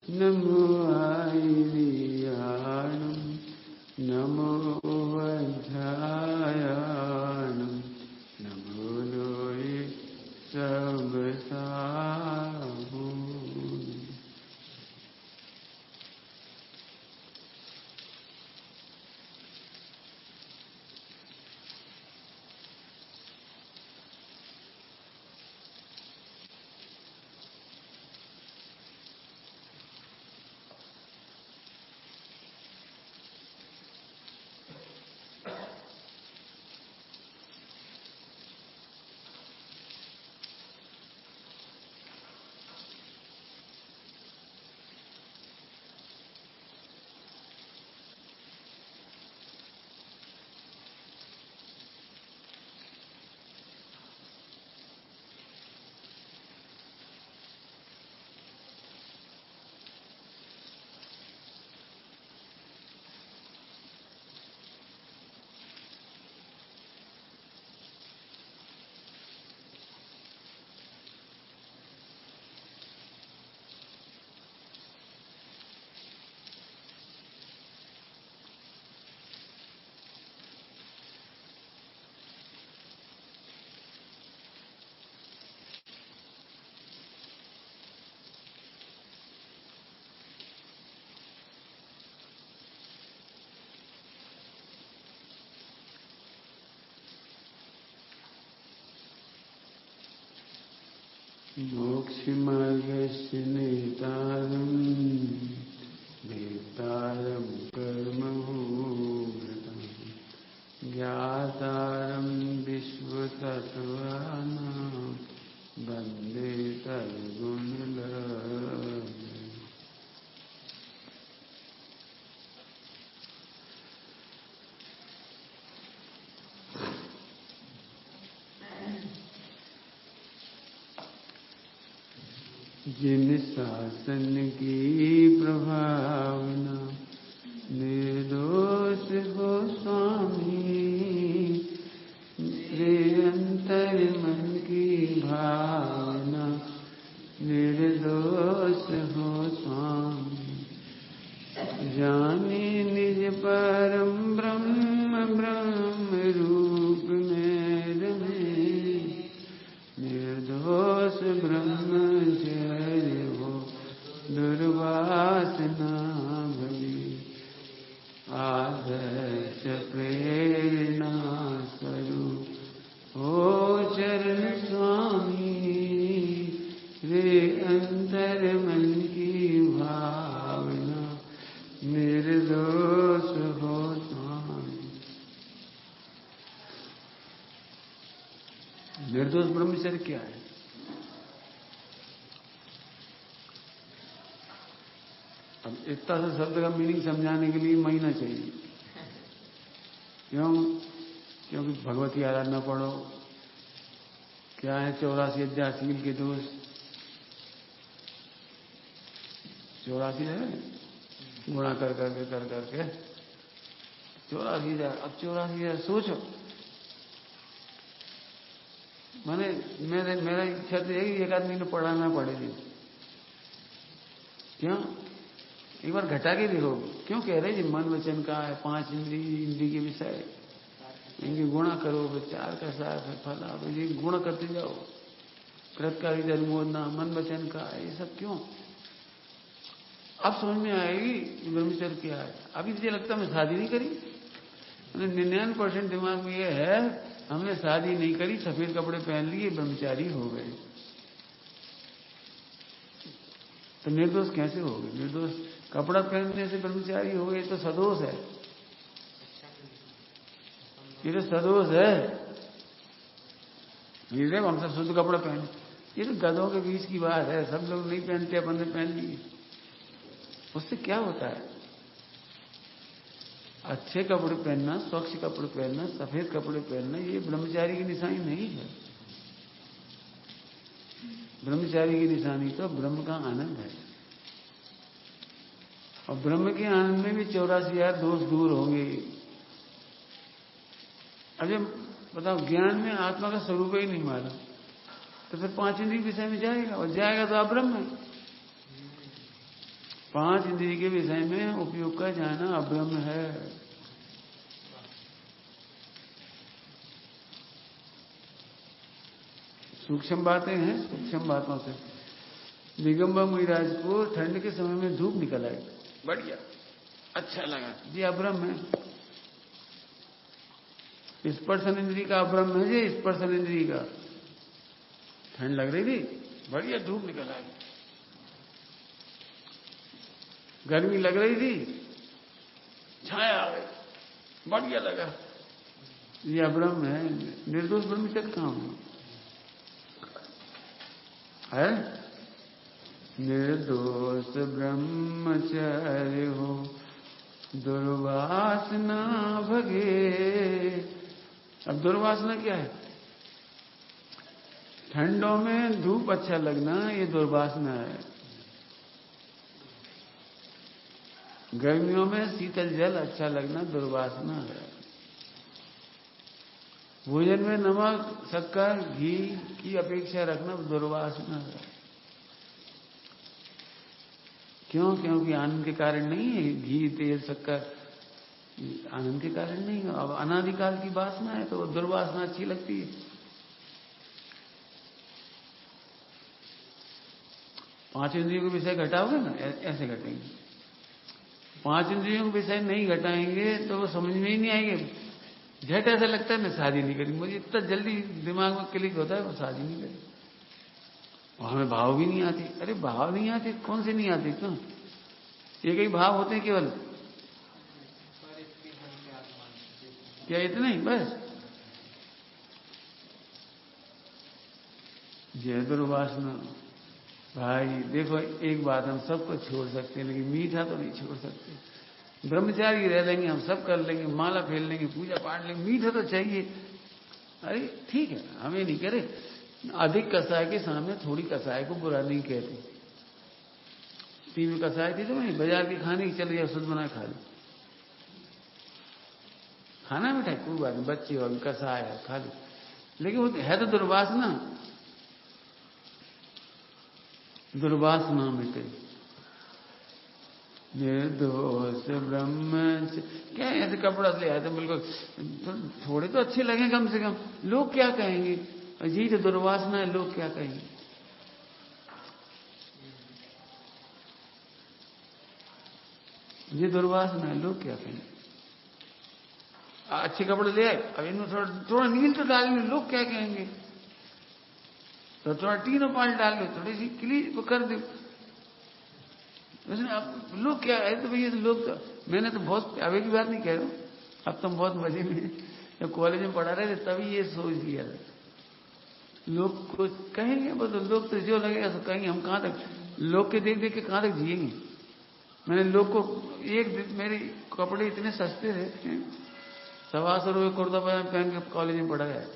नमो आयर्याणं नमो वज्रायाणं नमो लोये सबसाहु। मोक्षमार्गस्य नेतारं वेत्तारं कर्मभूभृतं ज्ञातारं विश्वतत्त्वानां वन्दे तद्गुणलब्धये। जिन शासन की प्रभावना निर्दोष हो स्वामी, निरंतर मन की भावना निर्दोष हो स्वामी। जाने निज परम ब्रह्म ब्रह्म रूप में रमे, निर्दोष ब्रह्मचर्य हो दुर्वासना भली। आदर्श प्रेरणा स्वरूप हो चरण स्वामी, रे अंतर मन की भावना निर्दोष हो स्वामी। निर्दोष ब्रह्मचर्य क्या है? अब इतना सा शब्द का मीनिंग समझाने के लिए महीना चाहिए। क्यों? क्योंकि भगवती आराधना पढ़ो। क्या है 84 अध्यायशील के दोष? 84 है गुणा कर करके 84,000। अब 84,000 सोचो। मेरा इच्छा तो है कि एक आदमी ने पढ़ाना पड़ेगी। क्यों? एक बार घटा के देखो। क्यों कह रहे जी मन वचन का है 5 इंद्री के विषय, इनके गुणा करो, विचार का साथ है फला, तो ये गुण करते जाओ। कृतकारी धर्मोदना मन वचन का, ये सब क्यों? अब समझ में आएगी ब्रह्मचर्य क्या है। अभी मुझे लगता है मैं शादी नहीं करी। 99% दिमाग में ये है हमने शादी नहीं करी, सफेद कपड़े पहन लिए, ब्रह्मचारी हो गए। तो निर्दोष कैसे हो गए? निर्दोष कपड़ा पहनने से ब्रह्मचारी हो गए तो सदोष है। ये तो सदोष है। ये देखो हम सब शुद्ध कपड़ा पहने, ये तो गधों के बीच की बात है। सब लोग नहीं पहनते, अपन ने पहन लिए। उससे क्या होता है? अच्छे कपड़े पहनना, स्वच्छ कपड़े पहनना, सफेद कपड़े पहनना, ये ब्रह्मचारी की निशानी नहीं है। ब्रह्मचारी की निशानी तो ब्रह्म का आनंद है। और ब्रह्म के आनंद में भी 84,000 दोष दूर होंगे। अरे बताओ, ज्ञान में आत्मा का स्वरूप ही नहीं मालूम तो फिर 5 इंद्रिय विषय में जाएगा, और जाएगा तो आप ब्रह्म है। 5 इंद्रिय के विषय में उपयोग का जाना अब्रह्म है। सूक्ष्म बातें हैं, सूक्ष्म बातों से दिगंबर मुनिराज को ठंड के समय में धूप निकल आई, बढ़िया अच्छा लगा, ये अब्रह्म है। स्पर्शन इंद्रिय का अब्रह्म है जी, स्पर्शन इंद्रिय का। ठंड लग रही थी, बढ़िया धूप निकल आई। गर्मी लग रही थी, छाया आ गई, बढ़िया लगा, ये अब्रह्म है। निर्दोष ब्रह्मचर्य कहां है? निर्दोष ब्रह्मचर्य हो, दुर्वासना भगे। अब दुर्वासना क्या है? ठंडों में धूप अच्छा लगना, ये दुर्वासना है। गर्मियों में शीतल जल अच्छा लगना दुर्वासना है। भोजन में नमक, शक्कर, घी की अपेक्षा रखना दुर्वासना है। क्यों? क्योंकि आनंद के कारण नहीं है। घी, तेल, शक्कर आनंद के कारण नहीं है। अब अनादिकाल की वासना है तो दुर्वासना अच्छी लगती है। 5 इंद्रियों के विषय घटाओगे ना, ऐसे घटेंगे। 5 इंद्रियों के विषय नहीं घटाएंगे तो वो समझ में ही नहीं आएंगे। झट ऐसा लगता है मैं शादी नहीं करी, मुझे इतना जल्दी दिमाग में क्लिक होता है वो शादी नहीं करी। और हमें भाव भी नहीं आती। अरे भाव नहीं आते, कौन से नहीं आते? क्यों? एक ही भाव होते हैं केवल, क्या इतना ही बस? जय दुर्वासना। भाई देखो, एक बात हम सबको छोड़ सकते हैं, लेकिन मीठा तो नहीं छोड़ सकते। ब्रह्मचारी रह लेंगे, हम सब कर लेंगे, माला फेर लेंगे, पूजा पाठ लेंगे, मीठा तो चाहिए। अरे ठीक है, हमें नहीं करे। अधिक कसाय के सामने थोड़ी कसाय को बुरा नहीं कहते। तीन कसाय थी तो मैं बाजार के खाने की चल गया, शुद्ध बना खा ली। खाना मिठाई कोई बात नहीं, बच्चे और कसाय है खा ली, लेकिन वो है तो दुर्वासना। दुर्वासना मिटे। निर्दोष ब्रह्मचर्य। क्या ऐसे कपड़ा ले आए थे बिल्कुल, थोड़े तो अच्छे लगे कम से कम। लोग क्या कहेंगे? जी तो दुर्वासना है, लोग क्या कहेंगे? ये दुर्वासना है, लोग क्या कहेंगे? अच्छे कपड़े ले आए, अब इनमें थोड़ा नील तो डाल लो, लोग क्या कहेंगे? तो थोड़ा टीनो पाल डाल लो, थोड़ी सी क्लीन कर दो। अब लोग क्या है? तो भैया लोग तो, मैंने तो बहुत अभी की बात नहीं कह रहा हूं, अब तो बहुत मजे में, जब कॉलेज में पढ़ा रहे थे तभी ये सोच लिया था। लोग कुछ कहेंगे, बस लोग तो जो लगेगा तो कहेंगे। हम कहां तक लोग के देख देख के कहां तक जिएंगे? मैंने लोग को एक दिन, मेरे कपड़े इतने सस्ते थे, 125 रुपये कुर्ता पजामा पहन के कॉलेज में पढ़ा गया।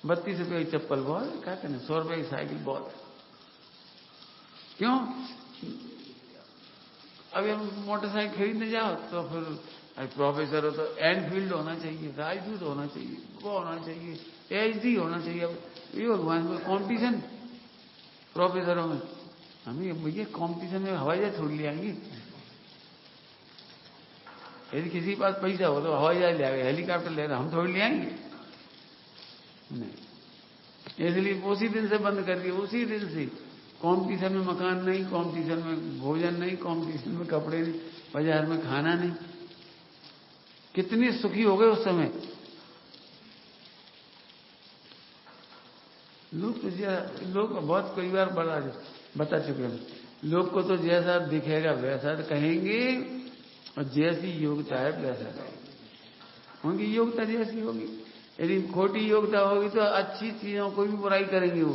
32 रुपये की चप्पल बहुत, क्या कहना, 100 रुपये की साइकिल बहुत। क्यों? अभी हम मोटरसाइकिल खरीदने जाओ तो फिर प्रोफेसर हो तो एनफील्ड होना चाहिए, राजदूत होना चाहिए, वो होना चाहिए, एचडी होना चाहिए। अब ये भगवान को कॉम्पिटिशन प्रोफेसरों में, हमें भैया कॉम्पिटिशन में हवाई जहाज छोड़ ले आएंगे। यदि किसी के पास पैसा हो तो हवाई जहाज ले आएगा, हेलीकॉप्टर ले हम थोड़ी ले आएंगे। नहीं, इसलिए उसी दिन से बंद कर दिया। उसी दिन से कंपटीशन में मकान नहीं, कंपटीशन में भोजन नहीं, कंपटीशन में कपड़े नहीं, बाजार में खाना नहीं। कितने सुखी हो गए उस समय लोग। तो लोग बहुत कई बार बता चुके हैं, लोग को तो जैसा दिखेगा वैसा कहेंगे, और जैसी योग्यता है वैसा कहेंगे। उनकी योग्यता जैसी होगी। यदि खोटी योग्यता होगी तो अच्छी चीजों को भी बुराई करेंगे वो।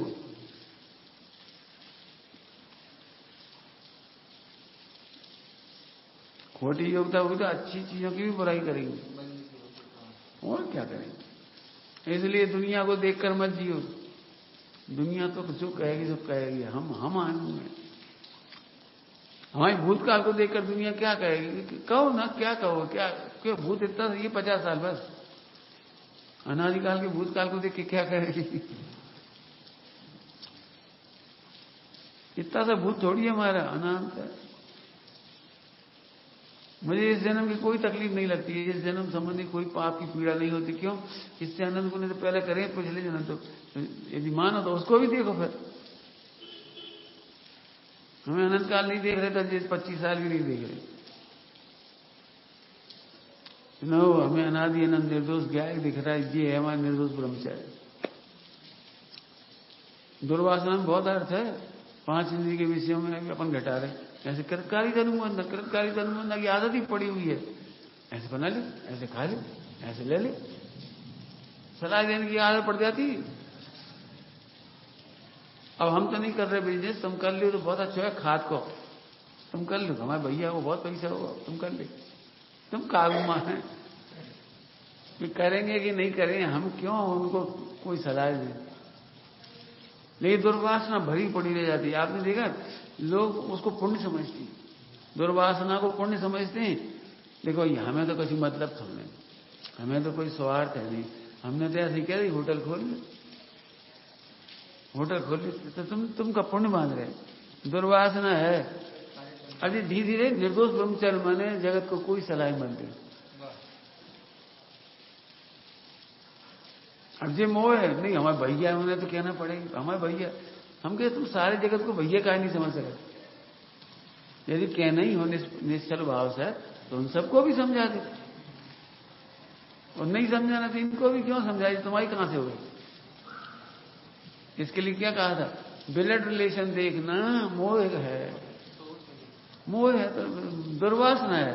खोटी योग्यता होगी तो अच्छी चीजों की भी बुराई करेंगे, और क्या करेंगे। इसलिए दुनिया को देखकर मत जियो। दुनिया तो जो कहेगी सब कहेगी, हम आनंद में। हमारी भूतकाल को देखकर दुनिया क्या कहेगी? कहो ना, क्या कहो, क्या क्यों भूत इतना ये 50 साल बस। अनादिकाल के भूतकाल को देख के क्या कहेगी? इतना सा भूत थोड़ी है हमारा, अनंत है। मुझे इस जन्म की कोई तकलीफ नहीं लगती है, इस जन्म संबंधी कोई पाप की पीड़ा नहीं होती। क्यों? इससे अनंत को ने तो पहले करें पिछले जन्म, तो यदि मानो तो उसको भी देखो। फिर हमें अनंत काल नहीं देख रहे तो 25 साल भी नहीं देख रहे। नो, हमें अनादि अनंत निर्दोष ज्ञायक दिख रहा है, ये है हमारा निर्दोष ब्रह्मचारी। दुर्वासना में बहुत अर्थ है। 5 इंद्रिय के विषयों में अपन घटा रहे। ऐसे कृतकारी अनुबंध की आदत ही पड़ी हुई है। ऐसे बना ले, ऐसे खा ले, ऐसे ले ले, सलाह देने की आदत पड़ जाती। अब हम तो नहीं कर रहे बिजनेस, तुम कर लो तो बहुत अच्छा है। खाद को तुम कर लो, हमारे भैया को बहुत पैसा होगा, तुम कर ले। तुम काबू मां है, करेंगे कि नहीं करेंगे, हम क्यों उनको कोई सलाह दें। लेकिन दुर्वासना भरी पड़ी रह जाती है। आपने देखा, लोग उसको पुण्य समझते हैं, दुर्वासना को पुण्य समझते हैं। देखो हमें तो किसी मतलब थोड़े, हमें तो कोई स्वार्थ है नहीं। हमने तो ऐसे कह दी होटल खोल ली, तो तुम का पुण्य मान रहे। दुर्वासना है। अभी धीरे धीरे निर्दोष ब्रह्मचर्य माने जगत को कोई सलाह मत दे। अब जे मोह है, नहीं हमारे भैया है, उन्हें तो कहना पड़ेगा हमारे भैया। हम कहे तुम सारे जगत को भैया का नहीं समझ सके। यदि कहना ही हो निश्चल भाव से तो उन सबको भी समझा दे, और नहीं समझाना तो इनको भी क्यों समझाए, तुम्हारी कहां से हो गई। इसके लिए क्या कहा था, ब्लड रिलेशन देखना मोह है, मोह है तो दुर्वासना है।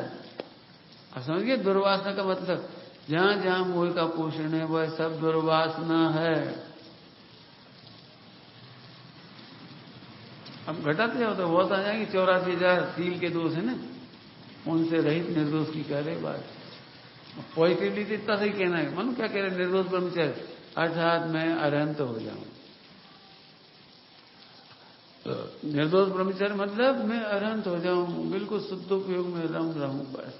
अब समझिए दुर्वासना का मतलब, जहां जहां मोह का पोषण है वह सब दुर्वासना है। अब घटाते जाओ तो बहुत आ जाएंगे। 84,000 तिल के दोष है ना, उनसे रहित निर्दोष की कह रहे बात। पॉजिटिवली तो इतना सही कहना है। मानो क्या कह रहे, निर्दोष ब्रह्मचर्य अर्थात मैं अरहंत हो जाऊं। तो निर्दोष ब्रह्मचर्य मतलब मैं अरहंत हो जाऊं, बिल्कुल शुद्ध उपयोग में रहूं बस।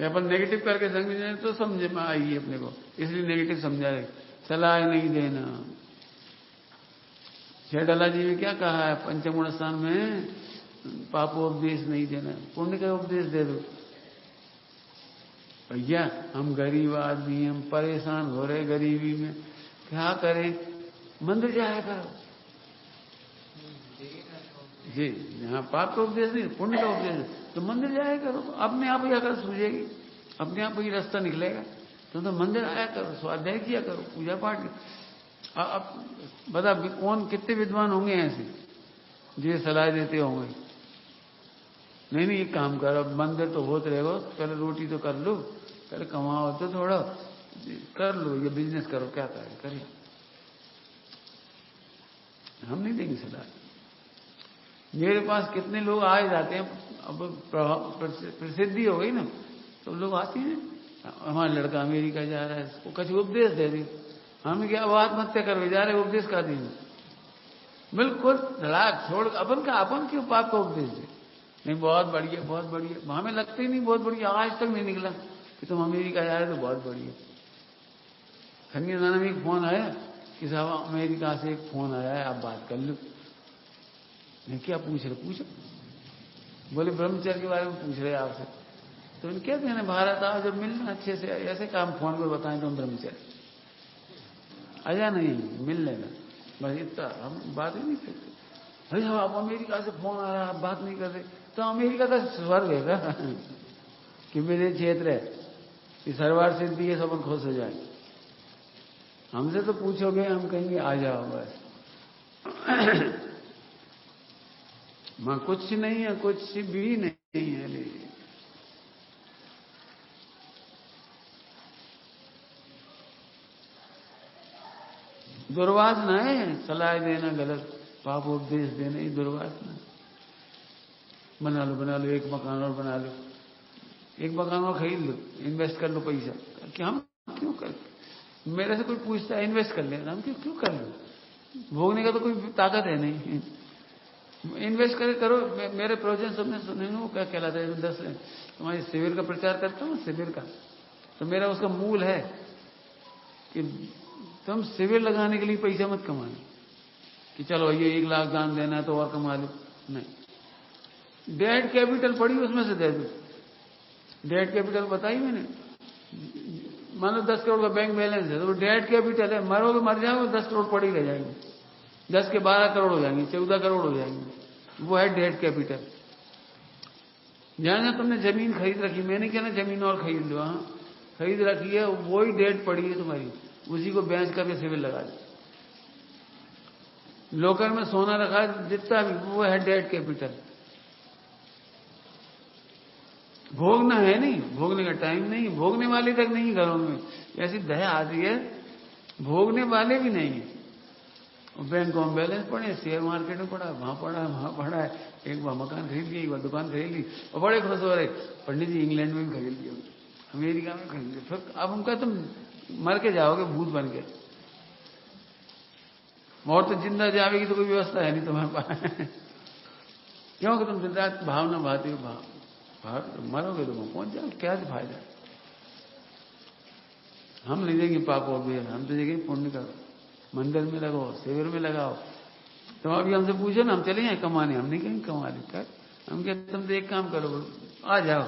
अपन नेगेटिव करके समझे तो समझे में आइए अपने को, इसलिए नेगेटिव समझा रहे। सलाह नहीं देना। शेरडला जी ने क्या कहा है पंचम गुण स्थान में, पापोपदेश नहीं देना, पुण्य का उपदेश दे दो। भैया हम गरीब आदमी, हम परेशान हो रहे गरीबी में, क्या करें, मंदिर जाया करो जी। यहाँ पाप का उपदेश नहीं, पुण्य का उपदेश, तो मंदिर जाया करो, अपने आप ही आकर सूझेगी, अपने आप ही रास्ता निकलेगा। तो मंदिर आया करो, स्वाध्याय किया करो, पूजा पाठ। अब बता कौन कितने विद्वान होंगे ऐसे जो सलाह देते होंगे, नहीं नहीं एक काम करो, मंदिर तो होते रहेगा, पहले रोटी तो कर लो, पहले कमाओ तो थोड़ा कर लो, ये बिजनेस करो, क्या करिए। हम नहीं देंगे सलाह। मेरे पास कितने लोग आए जाते हैं, अब प्रसिद्धि हो गई ना, तो लोग आते हैं, हमारा लड़का अमेरिका जा रहा है, उसको कुछ उपदेश दे दी। हम क्या बात मत करो, जा रहे उपदेश का दिन, बिल्कुल धड़ाक छोड़। अपन क्यों पाप का उपदेश दे। नहीं बहुत बढ़िया, बहुत बढ़िया, हमें लगता ही नहीं बहुत बढ़िया, आज तक नहीं निकला कि तुम अमेरिका जा रहे तो बहुत बढ़िया। खन्नी नाना में एक फोन आया कि साहब अमेरिका से एक फोन आया है, आप बात कर लो। मैं क्या पूछ रहे, पूछो। बोले ब्रह्मचर्य के बारे में पूछ रहे आपसे। तो इन्हें क्या कहना, भारत आओ जब मिलना अच्छे से, ऐसे काम फोन पर बताएं तो हम ब्रह्मचर्य आजा नहीं मिल लेना, बस इतना। हम बात ही नहीं करते। अरे साहब आप अमेरिका से फोन आ रहा है, आप बात नहीं करते, तो अमेरिका का स्वर्ग है का कि मेरे क्षेत्र है कि सर्वार सिद्धि है, सब खुश हो जाए। हमसे तो पूछोगे, हम कहेंगे आ जाओ बस। मां कुछ नहीं है, कुछ भी नहीं है। दुर्वासना है, सलाह देना गलत, पाप उपदेश देना, ही दुर्वासना। बना लो एक मकान और बना लो, एक मकान और खरीद लो, इन्वेस्ट कर लो पैसा। कि हम क्यों कर, मेरे से कोई पूछता है इन्वेस्ट कर लेना, हम क्यों कर लो, भोगने का तो कोई ताकत है नहीं। इन्वेस्ट करो। मेरे प्रोजेक्ट सबने सुने वो क्या कहलाता है, 10 तुम्हारे शिविर का प्रचार करता हूँ, शिविर का तो मेरा उसका मूल है कि तुम शिविर लगाने के लिए पैसा मत कमाना, कि चलो ये 1 लाख दान देना है तो और कमा लो, नहीं। डेड कैपिटल पड़ी उसमें से दे दो। डेड कैपिटल बताई मैंने, मान लो 10 करोड़ का बैंक बैलेंस है तो डेड कैपिटल है, मरोगे मर जाओगे 10 करोड़ पड़ी रह जाएंगे, 10 के 12 करोड़ हो जाएंगे, 14 करोड़ हो जाएंगे, वो है डेड कैपिटल। जहां जहां तुमने जमीन खरीद रखी, मैंने क्या ना जमीन और खरीद लो, हाँ खरीद रखी है, वही डेट पड़ी है तुम्हारी, उसी को बेच करके सिविल लगा दो। लोकर में सोना रखा है जितना भी, वो है डेट कैपिटल। भोगना है नहीं, भोगने का टाइम नहीं, भोगने वाले तक नहीं घरों में, ऐसी दया आती है, भोगने वाले भी नहीं है। बैंकों में बैलेंस पड़े, शेयर मार्केट में पड़ा, वहां पड़ा है, वहां पड़ा है, एक बार मकान खरीद लिया, एक बार दुकान खरीद ली और बड़े खुश हो रहे, पंडित जी इंग्लैंड में भी खरीद लिया, अमेरिका में खरीद लिया। फिर अब उनका तुम मर के जाओगे भूत बन के, और तो जिंदा जावेगी तो कोई व्यवस्था है नहीं तुम्हारे पास। क्योंकि तुम दिन रात भावना भाती हो, मरोगे तो पहुंच जाओ, क्या फायदा। हम नहीं देंगे पाप और भी, हम तो देंगे पुण्य करो, मंदिर में लगाओ, शिविर में लगाओ। तुम अभी हमसे पूछो ना, हम चले जाए कमाने, हम नहीं कहीं कमा ले कर, हम कहते तुम तो एक काम करो, आ जाओ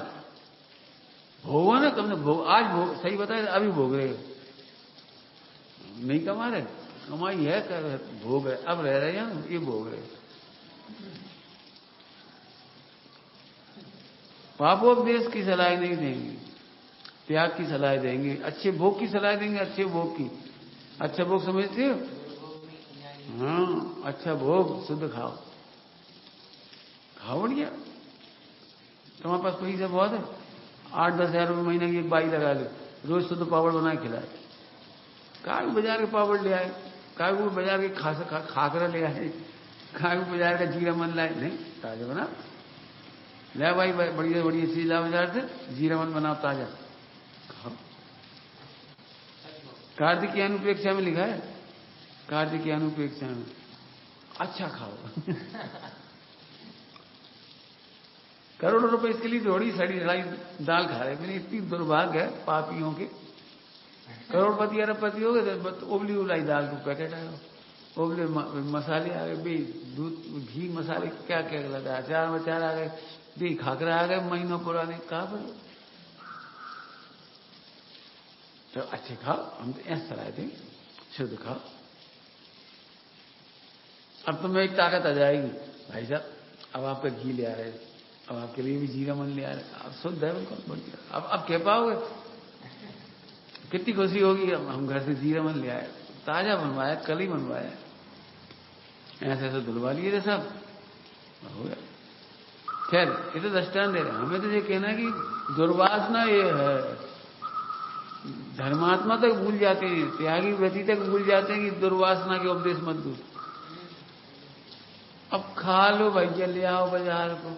भोगो ना, तुमने भोग आज भोग, सही बताया अभी भोग रहे हो, नहीं कमा रहे, कमाई है कर भोग है, अब रह रहे हैं ये भोग रहे। पापोपदेश की सलाह नहीं देंगे, त्याग की सलाह देंगे, अच्छे भोग की सलाह देंगे, अच्छे भोग की। अच्छा भोग समझते हो? हाँ, अच्छा भोग, शुद्ध खाओ, खाओ बढ़िया। तुम्हारे पास पैसा बहुत है, 8-10 हजार रुपये महीने की एक बाई लगा लो, रोज शुद्ध पापड़ बना के खिलाए। काय बाजार के पापड़ ले आए, काय को बाजार के खाकरा ले आए, काय को बाजार का जीरा मन लाए, नहीं ताजा बना ले भाई, बढ़िया बढ़िया चीज ला बाजार से, जीरा मन बनाओ ताजा खाओ। कार्तिक अनुपेक्षा में लिखा है, कार्तिक अनुपेक्षा में, अच्छा खाओ। करोड़ों रुपए इसके लिए थोड़ी सड़ी सड़ाई दाल खा रहे, मेरी इतनी दुर्भाग्य है पापियों के। करोड़पति अरबपति हो गए तो उबली उबलाई दाल को पैकेट आया, उबले मसाले आ गए, भी दूध घी मसाले क्या क्या लगा, अचार वचार आ गए, भी खाकरा आ गए महीनों पुराने, कहा पर तो अच्छे खाओ, हम तो ऐसा सलाह देंगे, शुद्ध खाओ। अब तुम्हें एक ताकत आ जाएगी, भाई साहब अब आपका घी ले आ रहे, अब आपके लिए भी जीरा मन ले आ रहे, अब शुद्ध है बिल्कुल बढ़िया। अब कह पाओगे, कितनी खुशी होगी, हम घर से जीरा मन ले आए, ताजा बनवाया, कल ही बनवाया, ऐसे ऐसे धुलवा लिए थे सब, हो गया। खैर ये तो दृष्टांत दे रहे, हमें तो ये कहना है कि दुर्वासना ये है, धर्मात्मा तक भूल जाते हैं, त्यागी व्यक्ति तक भूल जाते हैं कि दुर्वासना के उपदेश मत दो। अब खा लो भैया, ले आओ बाजार को,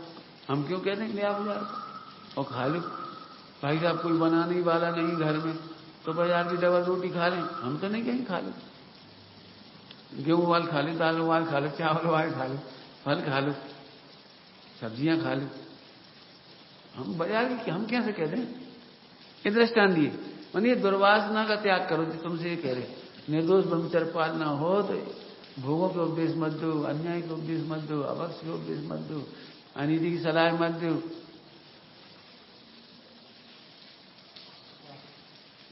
हम क्यों कहते हैं ले आओ बाजार को, और खा लो। भाई साहब कोई बनाने वाला नहीं घर में, तो बाजार की डबल रोटी खा लें, हम तो नहीं कहीं खा लो, गेहूं वाल खा लो, दाल वाल खा लो, चावल वाल खा लो, फल खा लो, सब्जियां खा लो। हम बाजार की हम कैसे कहते हैं, ये दृष्टांत दिए, मानिए दुर्वासना का त्याग करो, जो तुमसे ये कह रहे, निर्दोष ब्रह्मचर्य पालना हो तो भोगों के उपदेश मत दो, अन्याय के उपदेश मत दो, अभक्ष के उपदेश मत दो, अनिति की सलाह मत दो।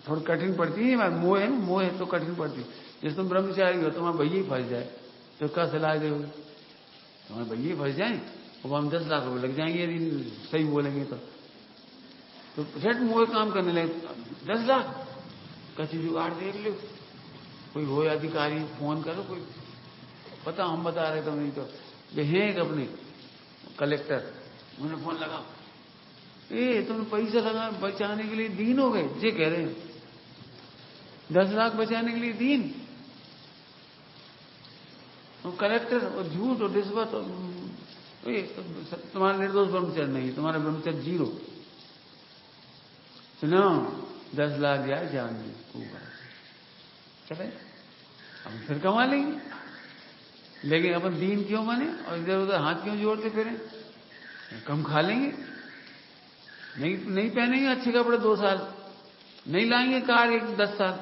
थोड़ी कठिन पड़ती है, मोह है, मोह है तो कठिन पड़ती है। जैसे तुम ब्रह्मचारी हो, तुम्हारा भैया ही फंस जाए तो क्या सलाह दोगे, तुम्हारे भैया फंस जाए और हम 10 लाख रुपए लग जाएंगे यदि सही बोलेंगे तो झट मोह काम करने लगे, 10 लाख कच्ची जुगाड़ देख लो, कोई हो अधिकारी फोन करो, कोई पता हम बता रहे तो नहीं तो ये है एक अपने कलेक्टर, उन्हें फोन लगाओ, तुमने पैसा लगा बचाने के लिए दीन हो गए, ये कह रहे हैं 10 लाख बचाने के लिए दीन, और कलेक्टर और झूठ और रिश्वत, तुम्हारा निर्दोष ब्रह्मचर्य नहीं, तुम्हारा ब्रह्मचर्य 0। सुनो 10 लाख जाए जान में चले, हम फिर कमा लेंगे, लेकिन अपन दीन क्यों बने और इधर उधर हाथ क्यों जोड़ते फिरें, कम खा लेंगे, नहीं पहनेंगे अच्छे कपड़े 2 साल, नहीं लाएंगे कार 10 साल,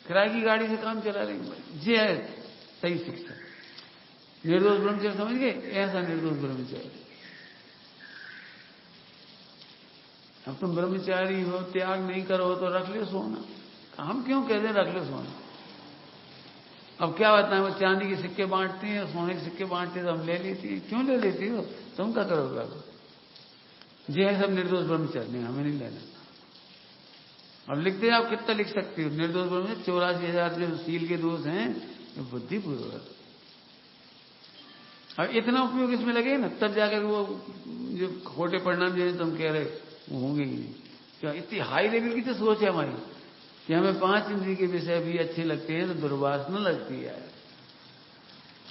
किराए की गाड़ी से काम चला लेंगे, ये है सही शिक्षा। निर्दोष ब्रह्मचर्य समझ गए? ऐसा निर्दोष ब्रह्मचर्य। अब तुम ब्रह्मचारी हो, त्याग नहीं करो तो रख ले सोना। हम क्यों कहते हैं रख ले सोना? अब क्या होता है, वो चांदी के सिक्के बांटते हैं, सोने के सिक्के बांटते हैं तो हम ले लेती हैं। क्यों ले लेती हो? तुम क्या करोगे? अब ये है सब निर्दोष ब्रह्मचर्य। नहीं, हमें नहीं लेना। अब लिखते हैं, आप कितना लिख सकते हो? निर्दोष ब्रह्मचर्य 84,000 जो सील के दोष हैं, बुद्धिपूर्वक। अब इतना उपयोग इसमें लगे ना, तब जाकर वो जो खोटे परिणाम जो तुम कह रहे वो होंगे ही नहीं। क्या इतनी हाई लेवल की तो सोच है हमारी कि हमें 5 इंद्रिय के विषय भी अच्छे लगते हैं, तो दुर्वासना लगती है।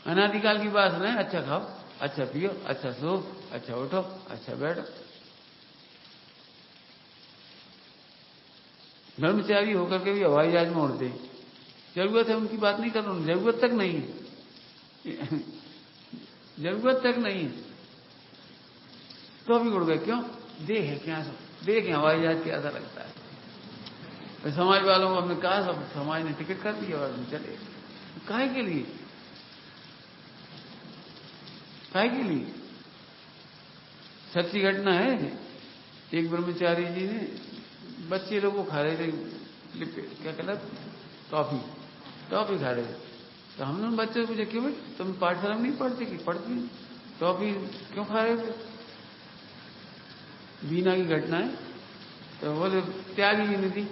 अनादिकाल की वासना है, अच्छा खाओ, अच्छा पियो, अच्छा सो, अच्छा उठो, अच्छा बैठो। ब्रह्मचारी होकर के भी हवाई जहाज में उड़ते हैं। जरूरत है उनकी बात नहीं कर रहा हूं, जरूरत तक नहीं है। जरूरत तक नहीं है तो भी उड़ गए। क्यों? देख क्या सब, देखें हवाई जहाज कैसा लगता है। तो समाज वालों को हमने कहा, सब समाज ने टिकट कर दिया और हम चले। काहे के लिए? काहे के लिए? सच्ची घटना है। एक ब्रह्मचारी जी ने, बच्चे लोग को खा रहे थे, क्या कहते, टॉफी खा रहे थे। तो हमने बच्चे को पूछा, क्यों भाई तुम पाठशाला में नहीं पढ़ते? कि पढ़ती, टॉफी क्यों खा रहे थे? बीना की घटना है। तो बोले त्यागी जी ने दी।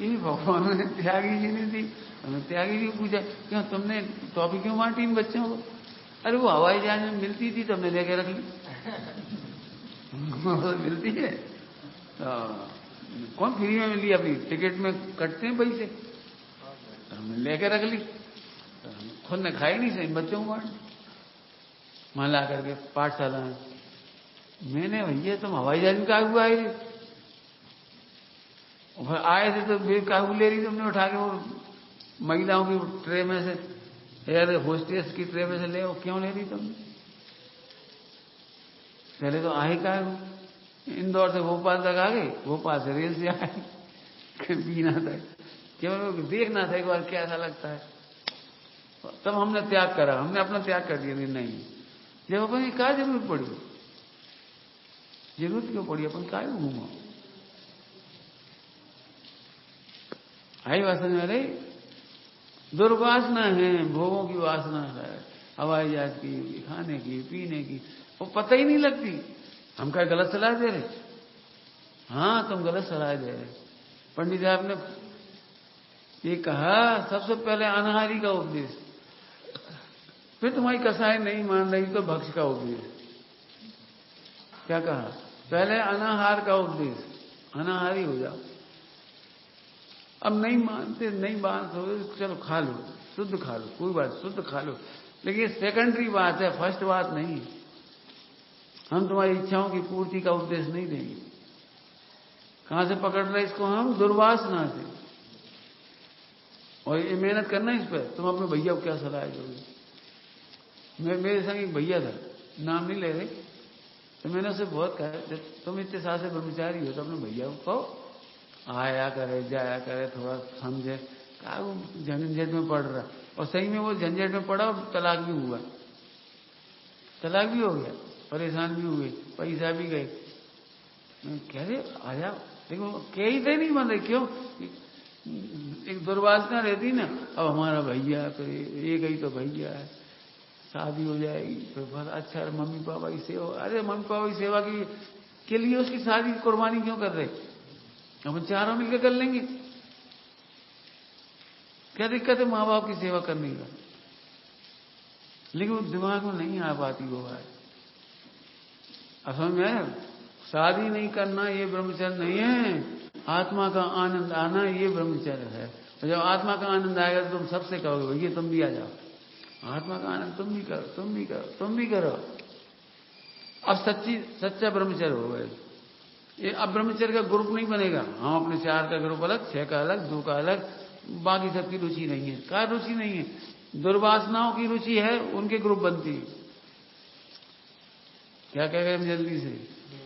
इन भगवान ने त्यागी जी ने दी। हमने त्यागी जी को पूछा, क्यों तुमने टॉफी क्यों बांटी इन बच्चों को? अरे वो हवाई जहाज में मिलती थी तो हमने लेके रख ली। मिलती है कौन फ्री में मिली? अभी टिकट में कटते हैं पैसे, तो हमने लेके रख ली। तो हम खुद ने खाई नहीं, सही बच्चों को बांट वहां ला करके पाठशाला में। मैंने, भैया तुम हवाई जहाज में काबू आए थे? और आए थे तो फिर काबू ले रही तुमने उठा के वो महिलाओं की ट्रे में से, एयर होस्टेस की ट्रे में से ले, वो क्यों ले रही तुमने? पहले तो आए का इंदौर से भोपाल तक आ गए, भोपाल से रेल से आए बीना तक, केवल देखना था एक बार कैसा लगता है। तब हमने त्याग करा, हमने अपना त्याग कर दिया। नहीं, जब अपन क्या जरूरत पड़ी? जरूरत क्यों पड़ी? अपन काय घूमा? आई वासना में रही, दुर्वासना है, भोगों की वासना है, हवाई जहाज की, खाने की, पीने की, वो पता ही नहीं लगती। हम क्या गलत सलाह दे रहे? हाँ, तुम गलत सलाह दे रहे। पंडित साहब ने ये कहा, सबसे पहले अनाहारी का उपदेश, फिर तुम्हारी कसाई नहीं मान रही तो भक्ष का उपदेश। क्या कहा? पहले अनाहार का उपदेश, अनाहारी हो जाओ। अब नहीं मानते, नहीं बात हो, चलो खा लो, शुद्ध खा लो, कोई बात, शुद्ध खा लो, लेकिन सेकेंडरी बात है, फर्स्ट बात नहीं। हम तुम्हारी इच्छाओं की पूर्ति का उपदेश नहीं देंगे। कहां से पकड़ रहे इसको हम? दुर्वासना से। और ये मेहनत करना इस पर। तुम अपने भैया को क्या सलाह दोगे? मेरे संग एक भैया था, नाम नहीं ले रहे, तो मैंने उसे बहुत कहा, तुम इतने साल से ब्रह्मचारी हो तो अपने भैया को कहो आया करे, जाया करे, थोड़ा समझे। क्या वो झंझट में पड़ रहा? और सही में वो झंझट में पड़ा और तलाक भी हुआ, तलाक भी हो गया, परेशान भी हुए, पैसा भी गए। कह रहे आ जाओ, लेकिन कह ही थे नहीं मान रहे। क्यों? एक दुर्वासना रहती ना, अब हमारा भैया तो एक ही तो भैया है, शादी हो जाएगी तो बस अच्छा, मम्मी पापा की सेवा। अरे मम्मी पापा की सेवा के लिए उसकी शादी की कुर्बानी क्यों कर रहे? हम चारों मिलकर कर लेंगे, क्या दिक्कत है माँ बाप की सेवा करने का? लेकिन वो दिमाग में नहीं आ पाती वो बात। असल में शादी नहीं करना ये ब्रह्मचर्य नहीं है, आत्मा का आनंद आना ये ब्रह्मचर्य है। तो जब आत्मा का आनंद आएगा तो तुम सबसे कहोगे भैया तुम भी आ जाओ, आत्मा का आनंद तुम भी करो, तुम भी करो, तुम भी करो। अब सच्चा ब्रह्मचर्य हो गए। ये अब ब्रह्मचर्य का ग्रुप नहीं बनेगा। हम अपने 4 का ग्रुप अलग, 6 का अलग, 2 का अलग, बाकी सबकी रुचि नहीं है। क्या रुचि नहीं है? दुर्वासनाओं की रुचि है, उनके ग्रुप बनती है। क्या कह गए हम जल्दी से?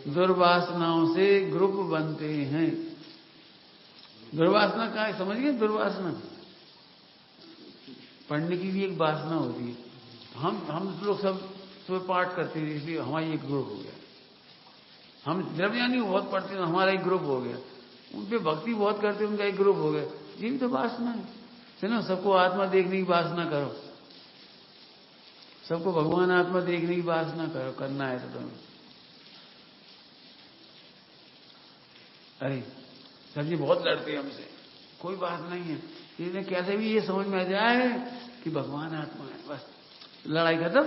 दुर्वासनाओं से ग्रुप बनते हैं। दुर्वासना क्या है समझिए? दुर्वासना पढ़ने की भी एक वासना होती है। हम लोग सब सुबह पाठ करते हैं, इसलिए हमारी एक ग्रुप हो गया। हम द्रव्यानी बहुत पढ़ते हैं, हमारा एक ग्रुप हो गया। उन पे भक्ति बहुत करते हैं, उनका एक ग्रुप हो गया। ये भी तो वासना है। सुनो, सबको आत्मा देखने की वासना करो, सबको भगवान आत्मा देखने की वासना करो, करना है तो तुम्हें। अरे सर जी बहुत लड़ते हैं हमसे, कोई बात नहीं है, इन्हें कैसे भी ये समझ में आ जाए कि भगवान आत्मा है, बस लड़ाई खत्म।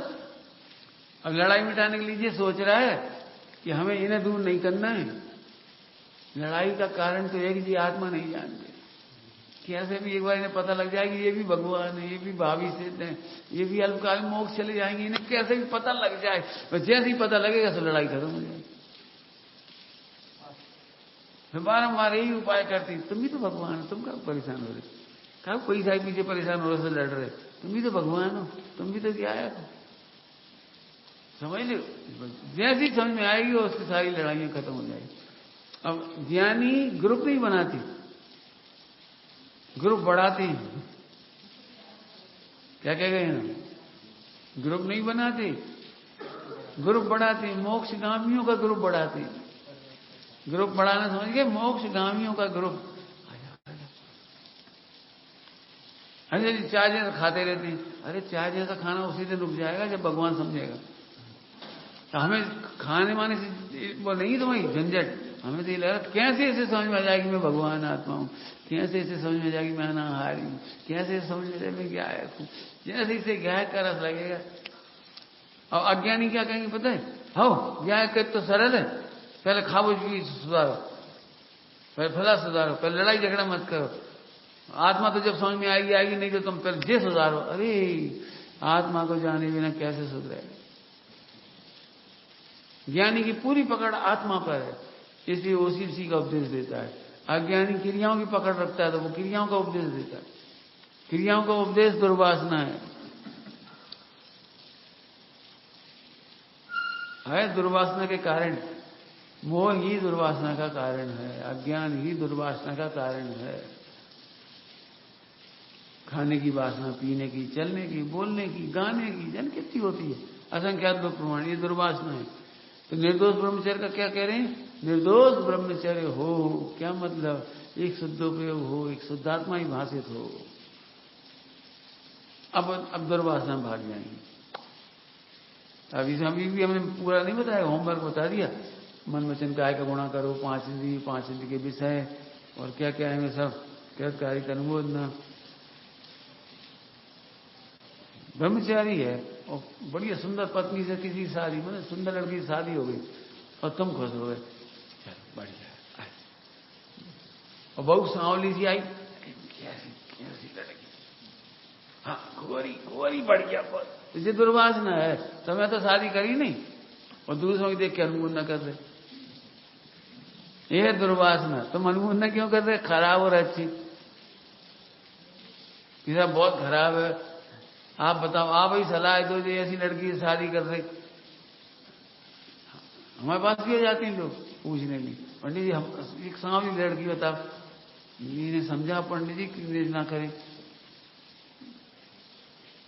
अब लड़ाई मिटाने के लिए ये सोच रहा है कि हमें इन्हें दूर नहीं करना है। लड़ाई का कारण तो है कि ये आत्मा नहीं जानते। कैसे भी एक बार इन्हें पता लग जाएगी ये भी भगवान है, ये भी भावी सिद्ध है, ये भी अल्पकाल मोक्ष चले जाएंगे, इन्हें कैसे भी पता लग जाए, तो जैसे ही पता लगेगा तो लड़ाई खत्म हो जाएगी। फिर बारम्बार यही उपाय करती, तुम भी तो भगवान हो, तुम कब परेशान हो रहे, कब पैसा के पीछे परेशान हो रहे से लड़ रहे, तुम भी तो भगवान हो, तुम भी तो क्या है, समझ लो। जैसी समझ में आएगी उसकी सारी लड़ाइयां खत्म हो जाएगी। अब ज्ञानी ग्रुप नहीं बनाती, ग्रुप बढ़ाती। क्या कह गए ना, ग्रुप नहीं बनाती, ग्रुप बढ़ाती, मोक्षगामियों का ग्रुप बढ़ाती। ग्रुप बढ़ाना समझ गए, मोक्षगामियों का ग्रुप। अरे चाय जैसा खाते रहते हैं, अरे चाय जैसा खाना उसी दिन रुक जाएगा जब भगवान समझेगा। तो हमें खाने माने से वो नहीं तो वही झंझट, हमें तो ये लगा कैसे ऐसे समझ में आ जाएगी मैं भगवान आत्मा हूं, कैसे ऐसे समझ में जाएगी मैं अनाहारी हूं, कैसे समझ में जाएगी मैं गायक हूं, जैसे इसे गायक का रस लगेगा। और अज्ञानी क्या कहेंगे पता है, हो गायक तो सरल है, पहले खाओ भी सुधारो, पहले फला सुधारो, पहले लड़ाई झगड़ा मत करो, आत्मा तो जब समझ में आएगी आएगी, नहीं तो तुम पहले जे सुधारो। अरे आत्मा को जाने बिना कैसे सुधरेगा। ज्ञानी की पूरी पकड़ आत्मा पर है, इसलिए उसी का उपदेश देता है। अज्ञानी क्रियाओं की पकड़ रखता है तो वो क्रियाओं का उपदेश देता है। क्रियाओं का उपदेश दुर्वासना है दुर्वासना के कारण। मोह ही दुर्वासना का कारण है, अज्ञान ही दुर्वासना का कारण है। खाने की वासना, पीने की, चलने की, बोलने की, गाने की, जन कितनी होती है, असंख्यात प्रमाण, ये दुर्वासना है। तो निर्दोष ब्रह्मचर्य का क्या कह रहे हैं, निर्दोष ब्रह्मचर्य हो, क्या मतलब, एक शुद्धोपयोग हो, एक शुद्धात्मा ही भाषित हो। अब दुर्वासना भाग जाएंगे। अभी भी हमने पूरा नहीं बताया, होमवर्क बता दिया। मन वचन काया का गुणा करो, 5 इंद्रिय के विषय और क्या क्या है सब, क्या कार्य का अनुमोदना। ब्रह्मचारी है और बड़ी सुंदर पत्नी से किसी शादी, मतलब सुंदर लड़की की शादी हो गई और तुम खुश हो गए, चलो बढ़िया। और बहू सांवली सी आई, कैसी लड़की, हाँ गोरी बढ़िया, इसे दुर्वासना है। तो मैं तो शादी करी नहीं और दूसरों की देख के अनुमोदन न कर रहे, यह है दुर्वासना। तुम अनुमोदन क्यों कर रहे, खराब और अच्छी, किसा बहुत खराब है, आप बताओ, आप ही सलाह दो जो ऐसी लड़की से शादी कर रहे। हमारे पास भी हो जाते हैं लोग पूछने में, पंडित जी हम एक सांवली लड़की बताओ, इन्हें समझा पंडित जी कि ना करें।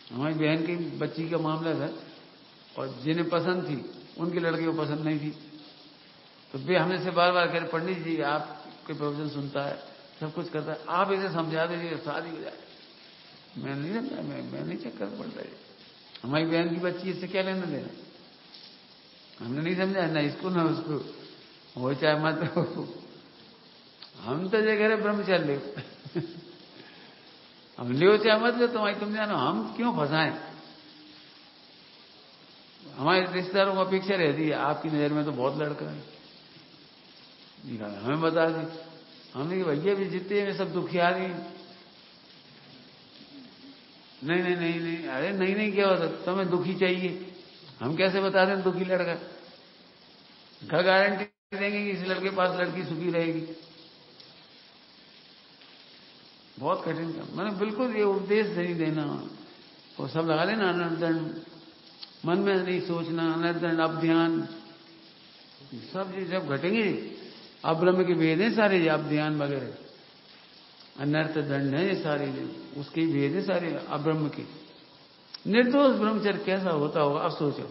हमारी बहन की बच्ची का मामला था और जिन्हें पसंद थी उनकी लड़की को पसंद नहीं थी, तो वे हमने से बार बार कह रहे पंडित जी आपके प्रवचन सुनता है, सब कुछ करता है, आप इसे समझा दीजिए शादी हो जाए। मैं नहीं समझा, मैं नहीं चक्कर पड़ रहा है, हमारी बहन की बच्ची इससे क्या लेना देना, हमने नहीं समझा ना इसको ना उसको, हो चाहे मत हो। हम तो ये कह रहे ब्रह्मचर्य हम ले चाहे मत ले, तुम जानो हम क्यों फंसाएं। हमारे रिश्तेदारों को अपेक्षा रहती है आपकी नजर में तो बहुत लड़का है, हमें बता दी। हमने कि भैया भी जितने हैं सब दुखियारी। नहीं, अरे नहीं क्या होता, तुम्हें दुखी चाहिए, हम कैसे बता दें दुखी लड़का, क्या गारंटी देंगे कि इस लड़के के पास लड़की सुखी रहेगी। बहुत कठिन काम, मैंने बिल्कुल ये उपदेश नहीं देना, वो सब लगा लेना अनर्दंड, मन में नहीं सोचना, अनर्दंड, अब ध्यान, सब चीज जब घटेंगे, अब ब्रह्म के वेद हैं सारे, अब ध्यान वगैरह, अनर्थ दंड है ये सारी, उसकी भेद है सारी अब्रह्म की। निर्दोष ब्रह्मचर्य कैसा होता होगा अब सोचो।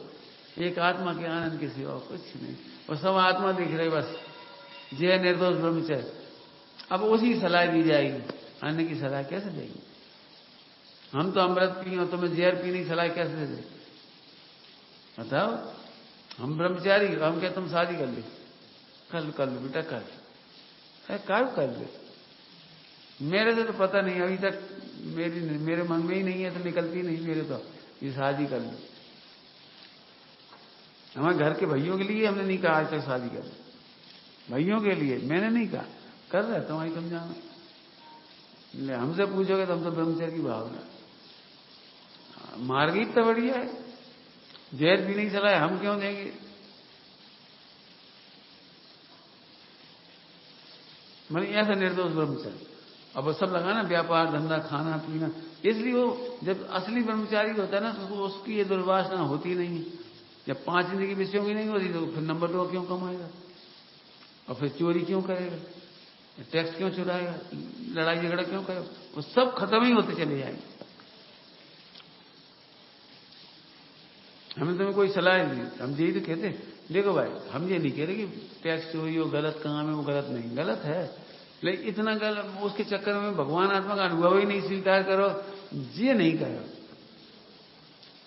एक आत्मा के आनंद के सिवा कुछ नहीं, और सब आत्मा दिख रही बस, जय निर्दोष ब्रह्मचर्य। अब उसी सलाह दी जाएगी, अन्य की सलाह कैसे देगी? हम तो अमृत पिए और तुम्हें जहर पीने की सलाह कैसे दे? बताओ। हम ब्रह्मचारी, हम क्या तुम शादी कर ले? कर लो बेटा, कर ले। मेरे से तो पता नहीं, अभी तक मेरे मन में ही नहीं है, तो निकलती नहीं मेरे तो ये शादी कर लो। हमारे घर के भाइयों के लिए हमने नहीं कहा आज तक शादी कर लो, भाइयों के लिए मैंने नहीं कहा, कर रहे तुम्हारी कम जाना। हमसे पूछोगे तो हम तो ब्रह्मचर्य की भावना, मार्ग ही इतना बढ़िया है, जहर भी नहीं चला है, हम क्यों देंगे? मतलब ऐसा निर्दोष ब्रह्मचर्य। अब वो सब लगाना, व्यापार धंधा खाना पीना, इसलिए वो जब असली ब्रह्मचारी होता है ना, तो उसकी ये दुर्वासना होती नहीं है। जब 5 इंद्रिय की विषयों की नहीं होती तो फिर नंबर 2 क्यों कमाएगा, और फिर चोरी क्यों करेगा, टैक्स क्यों चुराएगा, लड़ाई झगड़ा क्यों करेगा? वो सब खत्म ही होते चले जाएंगे। हमें तुम्हें कोई सलाह नहीं, हम यही तो कहते, देखो भाई हम ये नहीं कह रहे कि टैक्स चोरी हो गलत काम है, वो गलत नहीं, गलत है, लेकिन इतना गलत उसके चक्कर में भगवान आत्मा का अनुभव ही नहीं स्वीकार करो, ये नहीं करो।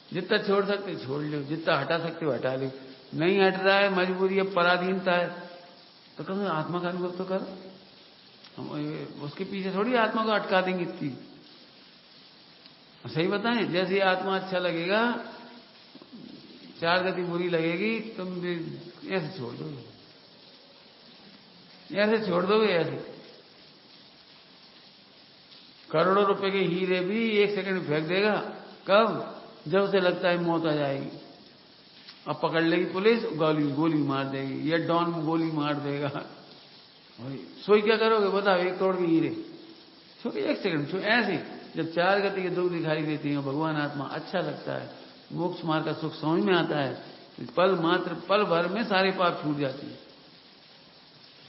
जितना छोड़ सकते छोड़ लो, जितना हटा सकते हो हटा लो, नहीं हट रहा है, मजबूरी है, पराधीनता है, तो कम आत्मा का अनुभव तो करो। हम उसके पीछे थोड़ी आत्मा को अटका देंगे इतनी। सही बताएं, जैसे ही आत्मा अच्छा लगेगा, 4 गति बुरी लगेगी, तुम भी ऐसे छोड़ दोगे, ऐसे छोड़ दोगे, ऐसे। करोड़ों रुपए के हीरे भी 1 सेकंड में फेंक देगा। कब? जब उसे लगता है मौत आ जाएगी, अब पकड़ लेगी पुलिस, गोली मार देगी, या डॉन गोली मार देगा। सोई क्या करोगे बताओ? 1 करोड़ के हीरे छोड़, 1 सेकंड छोड़, ऐसे। जब 4 गति के दुख दिखाई देती है, भगवान आत्मा अच्छा लगता है, मोक्ष मार्ग का सुख समझ में आता है, पल मात्र पल भर में सारे पाप छूट जाते हैं।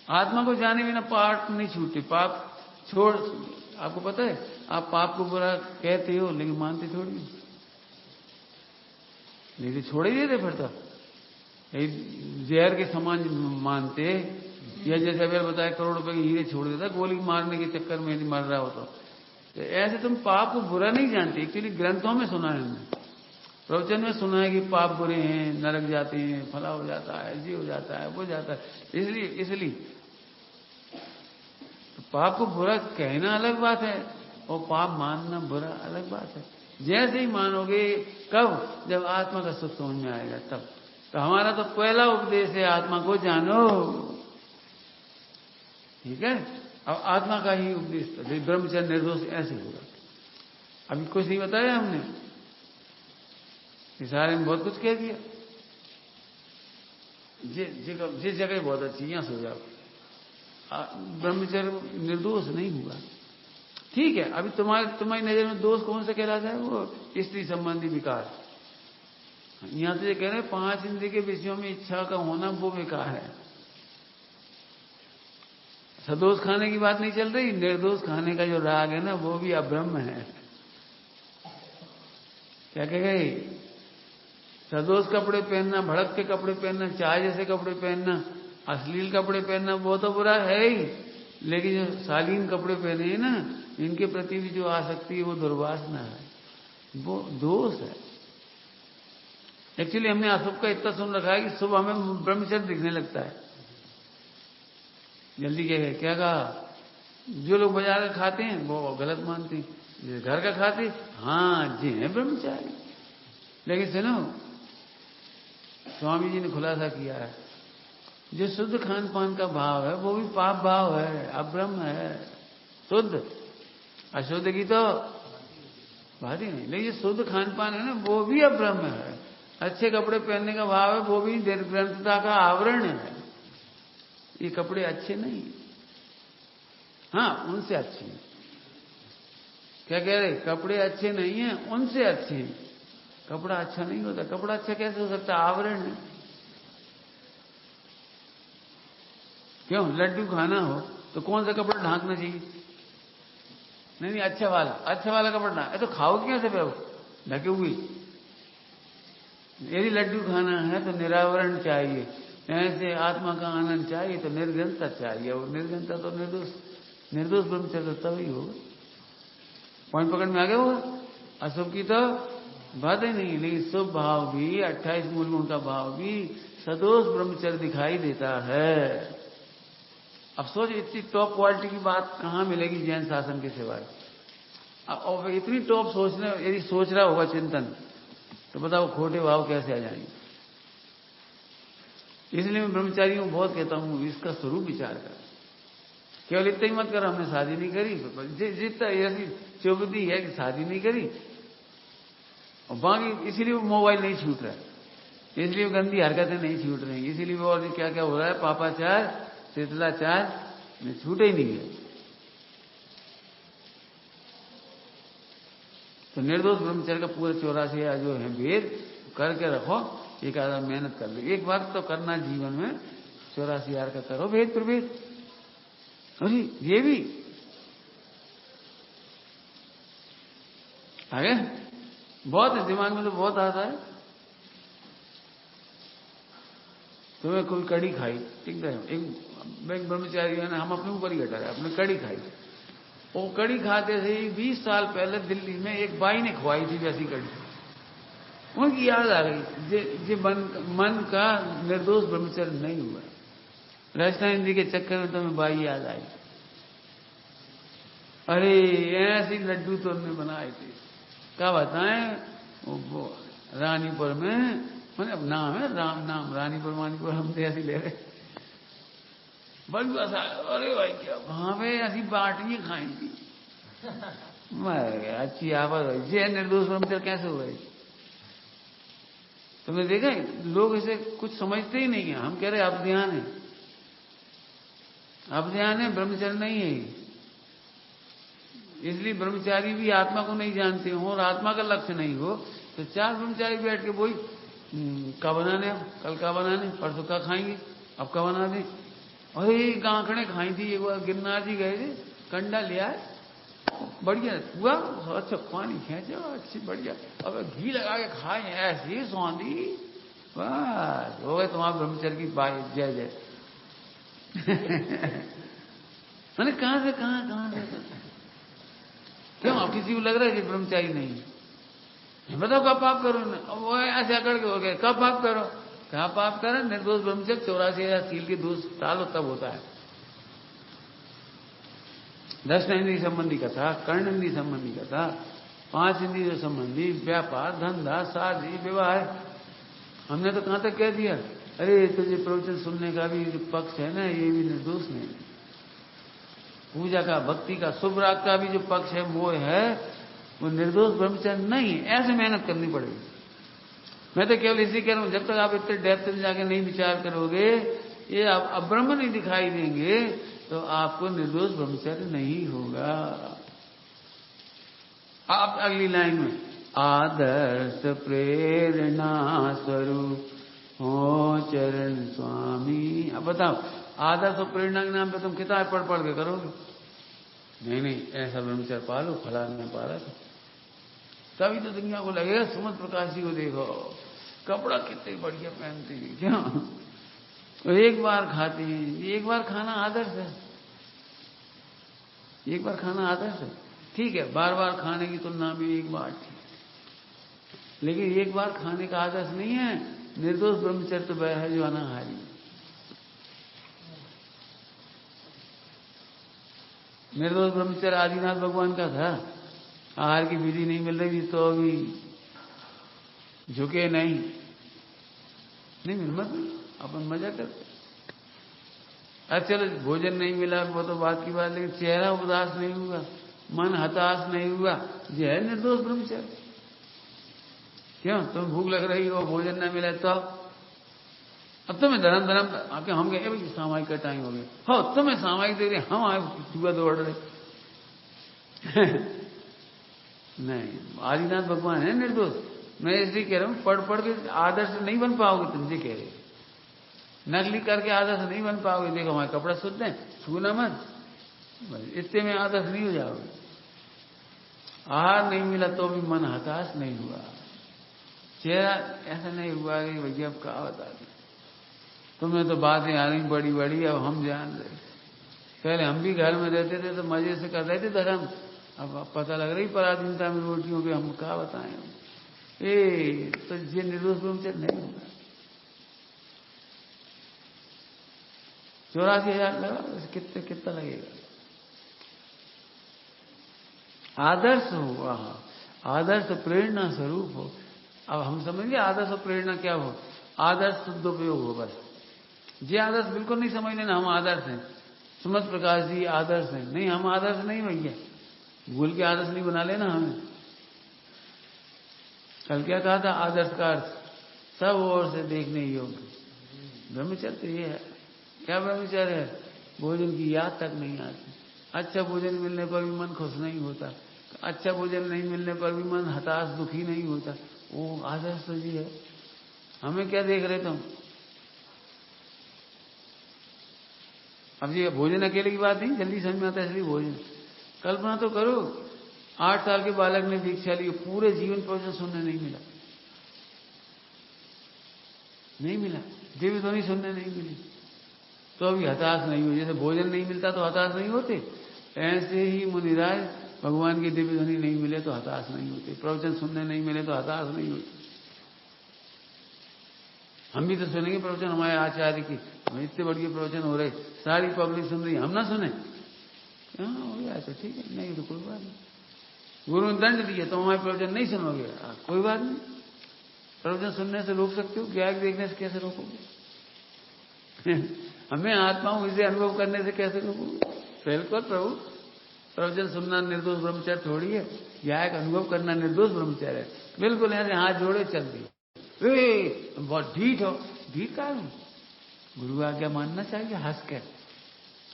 आत्मा को जाने बिना पाप नहीं छूटते, पाप छोड़। आपको पता है, आप पाप को बुरा कहते हो लेकिन मानते थोड़ी, लेकिन छोड़ ही देते फिर तो, जहर के समान मानते। या जैसे अभी बताया, करोड़ रुपए के हीरे छोड़ देता, गोली मारने के चक्कर में नहीं मर रहा हो तो ऐसे तुम पाप को बुरा नहीं जानते। एक्चुअली ग्रंथों में सुना है हमने, प्रवचन में सुना है कि पाप बुरे हैं, नरक जाते हैं, फला हो जाता है, जी हो जाता है, वो जाता है। इसलिए तो पाप को बुरा कहना अलग बात है, और पाप मानना बुरा अलग बात है। जैसे ही मानोगे, कब? जब आत्मा का सुख समझ में आएगा तब। तो हमारा तो पहला उपदेश है, आत्मा को जानो, ठीक है? अब आत्मा का ही उपदेश, तो ब्रह्मचर्य निर्दोष ऐसे होगा। अभी कुछ नहीं बताया हमने, इस बारे में बहुत कुछ कह दिया। जिस जगह बहुत अच्छी, यहां सो जाओ, ब्रह्मचर्य निर्दोष नहीं हुआ, ठीक है? अभी तुम्हारी नजर में दोष कौन सा कहलाता है? वो स्त्री संबंधी विकार। यहां तो ये कह रहे हैं 5 इंद्रिय के विषयों में इच्छा का होना वो विकार है। सदोष खाने की बात नहीं चल रही, निर्दोष खाने का जो राग है ना, वो भी अब्रह्म है। क्या कह गए? सदोष कपड़े पहनना, भड़क के कपड़े पहनना, चाय जैसे कपड़े पहनना, अश्लील कपड़े पहनना, वो तो बुरा है ही, लेकिन जो शालीन कपड़े पहने हैं ना, इनके प्रति भी जो आसक्ति है, वो दुर्वासना है, वो दोष है। एक्चुअली हमने अशुभ का इतना सुन रखा है कि शुभ हमें ब्रह्मचर्य दिखने लगता है। जल्दी क्या कहा? जो लोग बाजार का खाते हैं वो गलत मानते हैं, घर का खाते हाँ जी है ब्रह्मचारी। लेकिन सुनो, स्वामी जी ने खुलासा किया है, जो शुद्ध खान पान का भाव है वो भी पाप भाव है, अब्रह्म है। शुद्ध अशुद्ध की तो बात ही नहीं, लेकिन शुद्ध खान पान है ना, वो भी अब्रह्म है। अच्छे कपड़े पहनने का भाव है, वो भी ग्रंथता का आवरण है। ये कपड़े अच्छे नहीं, हाँ उनसे अच्छे हैं। क्या कह रहे? कपड़े अच्छे नहीं हैं, उनसे अच्छे हैं। कपड़ा अच्छा नहीं होता। कपड़ा अच्छा कैसे हो सकता? आवरण है। क्यों? लड्डू खाना हो तो कौन सा कपड़ा ढांकना चाहिए? नहीं नहीं, अच्छा वाला कपड़ा ना, ये तो खाओ कैसे पे ढके हुए। यदि लड्डू खाना है तो निरावरण चाहिए, ऐसे आत्मा का आनंद चाहिए तो निर्घनता चाहिए, और निर्घनता तो निर्दोष ब्रह्मचर्य तभी होगा। पॉइंट पकड़ में आ गया होगा। अशुभ की तो बात ही नहीं, लेकिन शुभ भाव भी 28 मूल गुण का भाव भी सदोष ब्रह्मचर्य दिखाई देता है। अब सोच, इतनी टॉप क्वालिटी की बात कहां मिलेगी जैन शासन के सिवाय। और इतनी टॉप सोचने यदि सोच रहा होगा चिंतन, तो बताओ खोटे भाव कैसे आ जाएंगे। इसलिए मैं ब्रह्मचारियों को बहुत कहता हूं, इसका स्वरूप विचार कर। केवल इतना ही मत कर हमने शादी नहीं करी, जितना ऐसी चौबदी है कि शादी नहीं करी, और बाकी इसलिए वो मोबाइल नहीं छूट रहा है, इसलिए वो गंदी हरकतें नहीं छूट रही, इसीलिए वो और क्या क्या हो रहा है, पापाचार शीतलाचार छूटे ही नहीं है। तो निर्दोष ब्रह्मचर्य का पूरा 84 जो है वेद करके रखो, एक आधा मेहनत कर लो, एक बार तो करना जीवन में 84 का करो वेद प्रवेद। अरे ये भी आगे बहुत है, दिमाग में तो बहुत आता है। तुम्हें कोई कड़ी खाई, ठीक है, एक ब्रह्मचारी है ना, हम अपने ऊपर ही घटा रहे, अपने कड़ी खाई, वो कड़ी खाते थे 20 साल पहले दिल्ली में एक बाई ने खवाई थी वैसी कड़ी, उनकी याद आ गई। जे मन का निर्दोष ब्रह्मचर्य नहीं हुआ, राजस्थान जी के चक्कर में तुम्हें बाई याद आई। अरे ऐसी लड्डू तो उन्होंने बनाए थे, क्या बताएं, वो रानीपुर में, मैंने अब नाम है राम नाम, रानीपुर मानीपुर हम तो ऐसी ले रहे, बड़ी बस। अरे भाई क्या वहां पे ऐसी बाटियां खाई थी, मर गया। अच्छी आवाज हुई, ये निर्दोष ब्रह्मचर्य कैसे हुआ। तुमने देखा लोग इसे कुछ समझते ही नहीं है। हम कह रहे अब ध्यान है, अब ध्यान है, ब्रह्मचर्य नहीं है। इसलिए ब्रह्मचारी भी आत्मा को नहीं जानते हो और आत्मा का लक्ष्य नहीं हो, तो 4 ब्रह्मचारी बैठ के वही का बनाने, कल का बनाने, परसों का खाएंगे, अब का बना दें। अरे गांकड़े खाई थी, एक बार गिरनार जी गए थे, कंडा लिया है बढ़िया हुआ, अच्छा पानी खींचो अच्छी बढ़िया, अब घी लगा के खाए ऐसी सौंधी, बस हो गए तुम्हारा ब्रह्मचर्य की बाई जय जय। मैंने कहां से कहां से क्यों, अब किसी को लग रहा है कि ब्रह्मचारी नहीं। बताओ कब पाप करो, वो ऐसे अकड़ के हो गए, कब पाप करो, कहा पाप करें, निर्दोष ब्रह्मचर्य 84,000 सील के दोष टालो तब होता है। दर्शनेन्द्रिय संबंधी कथा, कर्णेन्द्रिय संबंधी कथा, 5 इंद्रिय संबंधी व्यापार धंधा शादी विवाह, हमने तो कहां तक कह दिया, अरे तुझे प्रवचन सुनने का भी पक्ष है ना, ये भी निर्दोष नहीं। पूजा का भक्ति का शुभ राग का भी जो पक्ष है वो है, वो निर्दोष ब्रह्मचर्य नहीं है। ऐसे मेहनत करनी पड़ेगी। मैं तो केवल इसी कह रहा हूं, जब तक आप इतने डेप्थ में जाके नहीं विचार करोगे, ये आप अब्रह्म नहीं दिखाई देंगे, तो आपको निर्दोष ब्रह्मचर्य नहीं होगा। आप अगली लाइन में आदर्श प्रेरणा स्वरूप हो चरण स्वामी। अब बताओ, आदर्श और प्रेरणा के नाम पे तुम किताब पढ़ के करोगे? नहीं ऐसा ब्रह्मचर्य पालो, फलाना पाला तभी तो दुनिया को लगेगा। सुमत प्रकाश जी को देखो, कपड़ा कितने बढ़िया पहनते हैं, क्या तो एक बार खाते हैं, एक बार खाना आदर्श है, एक बार खाना आदर्श है, ठीक है, बार बार खाने की तुलना में एक बार ठीक, लेकिन एक बार खाने का आदर्श नहीं है। निर्दोष ब्रह्मचर्य तो वह है जो अनाहारी। निर्दोष ब्रह्मचर्य आदिनाथ भगवान का था, आहार की विधि नहीं मिल रही थी तो अभी झुके नहीं हिम्मत नहीं, अपन मजा करते। अच्छा चलो भोजन नहीं मिला वो तो बात की बात, लेकिन चेहरा उदास नहीं हुआ, मन हताश नहीं हुआ, यह है निर्दोष ब्रह्मचर्य। क्यों तुम्हें भूख लग रही हो, भोजन न मिले तो अब तुम्हें धर्म आके हम गए भाई सामायिक का टाइम हो गया, हो तुम्हें सामायिक दे रहे, हम आए सुबह दौड़ रहे। नहीं, आदिनाथ भगवान है निर्दोष। मैं इसलिए कह रहा हूं, पढ़ के आदर्श नहीं बन पाओगे, तुमसे कह रहे, नकली करके आदर्श नहीं बन पाओगे। देखो हमारे कपड़ा शुद्ध है, छूना मत, इतने में आदर्श नहीं हो जाओगे। आहार नहीं मिला तो भी मन हताश नहीं हुआ, चेहरा ऐसा नहीं हुआ कि भैया अब क्या बता दें, तुम्हें तो बातें आ रही बड़ी बड़ी, अब हम जान रहे। पहले हम भी घर में रहते थे तो मजे से कर रहे थे धर्म, अब पता लग रही पराधीनता में रोटियों के, हम क्या बताएं। तो ये निर्दोष ब्रह्मचर्य नहीं होगा। 84,000 लगा, कितना लगेगा। आदर्श हो, आदर्श प्रेरणा स्वरूप हो। अब हम समझिए आदर्श और प्रेरणा क्या हो। आदर्श शुद्धोपयोग हो बस। ये आदर्श बिल्कुल नहीं समझ लेना हम आदर्श हैं, सुमत प्रकाश जी आदर्श हैं, नहीं हम आदर्श नहीं भैया, भूल के आदर्श नहीं बना लेना हमें। कल क्या कहा था, आदर्श का अर्थ सब ओर से देखने योग्य। ब्रह्मचर्य तो ये है। क्या ब्रह्मचर्य है? भोजन की याद तक नहीं आती, अच्छा भोजन मिलने पर भी मन खुश नहीं होता, अच्छा भोजन नहीं मिलने पर भी मन हताश दुखी नहीं होता, वो आदर्श तो जी है। हमें क्या देख रहे तुम? अब ये भोजन अकेले की बात नहीं, जल्दी समझ में आता है इसलिए भोजन। कल्पना तो करो, 8 साल के बालक ने दीक्षा ली, पूरे जीवन प्रवचन सुनने नहीं मिला, नहीं मिला, देवी ध्वनि सुनने नहीं मिली, तो अभी हताश नहीं हुई। जैसे भोजन नहीं मिलता तो हताश नहीं होते, ऐसे ही मुनिराज भगवान की दिव्य ध्वनि नहीं मिले तो हताश नहीं होते, प्रवचन सुनने नहीं मिले तो हताश नहीं होते। हम भी तो सुनेंगे प्रवचन हमारे आचार्य की, हमें इतने बढ़िया प्रवचन हो रहे, सारी पब्लिक सुन रही, हम ना सुने, हाँ हो गया तो ठीक है, नहीं तो कोई बात नहीं। गुरु ने दंड दिया तो हमारे प्रवचन नहीं सुनोगे, कोई बात नहीं। प्रवचन सुनने से रोक सकते हो, ज्ञान देखने से कैसे रोकोगे? हमें आत्माओं इसे अनुभव करने से कैसे रोकोगे? बिल्कुल प्रभु, प्रवचन सुनना निर्दोष ब्रह्मचर्य थोड़ी है, ज्ञान अनुभव करना निर्दोष ब्रह्मचर्य है। बिल्कुल ऐसे हाथ जोड़े चल दिए, बहुत ढीठ हो, ढीठ का गुरु आज्ञा मानना चाहिए हंसकर,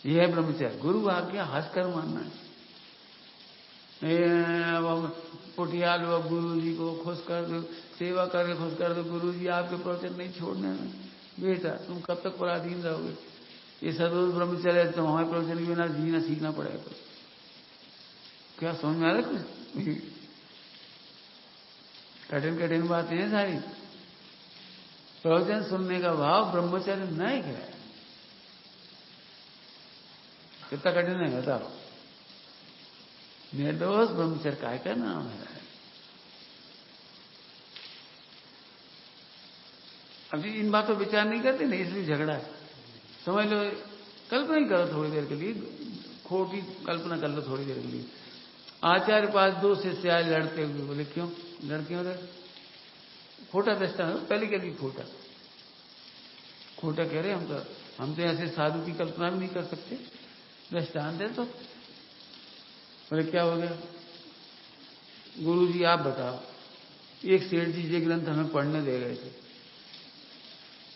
यह है ब्रह्मचर्य। गुरु आज्ञा हंसकर मानना है। पुटिया लो गुरु जी को खुश कर दो, सेवा करके खुश कर दो, गुरु जी आपके प्रवचन नहीं छोड़ने में, बेटा तुम कब तक पराधीन रहोगे? ये सदोष ब्रह्मचर्य तो हमारे प्रवचन के बिना जीना सीखना पड़ेगा। क्या समझ में आ रहा है कुछ? कठिन कठिन बातें हैं सारी। प्रवचन सुनने का भाव ब्रह्मचर्य नहीं है, कितना कठिन है बताओ। निर्दोष ब्रह्मचर्य काय का नाम है। अभी इन बातों विचार नहीं करते नहीं, इसलिए झगड़ा है। समझ लो, कल्पना ही करो थोड़ी देर के लिए, खोटी कल्पना कर लो थोड़ी देर के लिए। आचार्य पास 2 शिष्य आए लड़ते हुए, बोले क्यों लड़के हो रहे? खोटा दृष्टांत, पहले क्या भी खोटा खोटा कह रहे हम तो ऐसे साधु की कल्पना भी नहीं कर सकते। दृष्टांत है तो बोले क्या हो गया? गुरु जी आप बताओ, एक सेठ जी ये ग्रंथ हमें पढ़ने दे गए थे,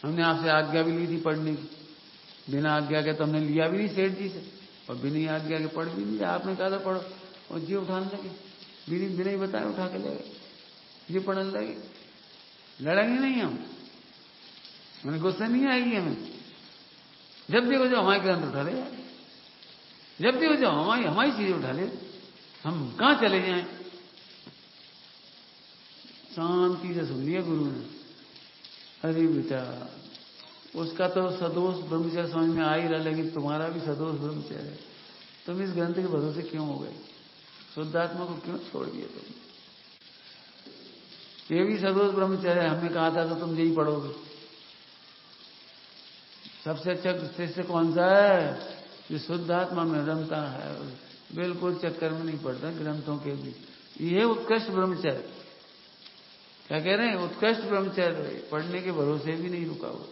हमने आपसे आज्ञा भी ली थी पढ़ने की, बिना आज्ञा के तो हमने लिया भी नहीं सेठ जी से, और बिना आज्ञा के पढ़ भी नहीं, आपने कहा था पढ़ो, और जी उठाने लगे, बिना ही बताए उठा के ले गए, जी पढ़ने लगे। लड़ेंगे नहीं हम, मैंने गुस्सा नहीं आएगी हमें। जब देखो जो हमारे ग्रंथ उठा ले, जब देखो जो हमारी चीजें उठा ले, हम कहां चले जाएं? शांति से सुन लिया गुरु ने। अरे बेटा, उसका तो सदोष ब्रह्मचर्य समझ में आ ही रहा, लेकिन तुम्हारा भी सदोष ब्रह्मचर्य है। तुम इस ग्रंथ के भरोसे क्यों हो गए? शुद्धात्मा को क्यों छोड़ दिए तुम? ये भी सदोष ब्रह्मचर्य है। हमने कहा था तो तुम यही पढ़ोगे। सबसे अच्छा शिष्य कौन सा है? जो शुद्धात्मा में रमता है, बिल्कुल चक्कर में नहीं पड़ता ग्रंथों के भी। ये उत्कृष्ट ब्रह्मचर्य। क्या कह रहे हैं? उत्कृष्ट ब्रह्मचर्य, पढ़ने के भरोसे भी नहीं रुका हुआ।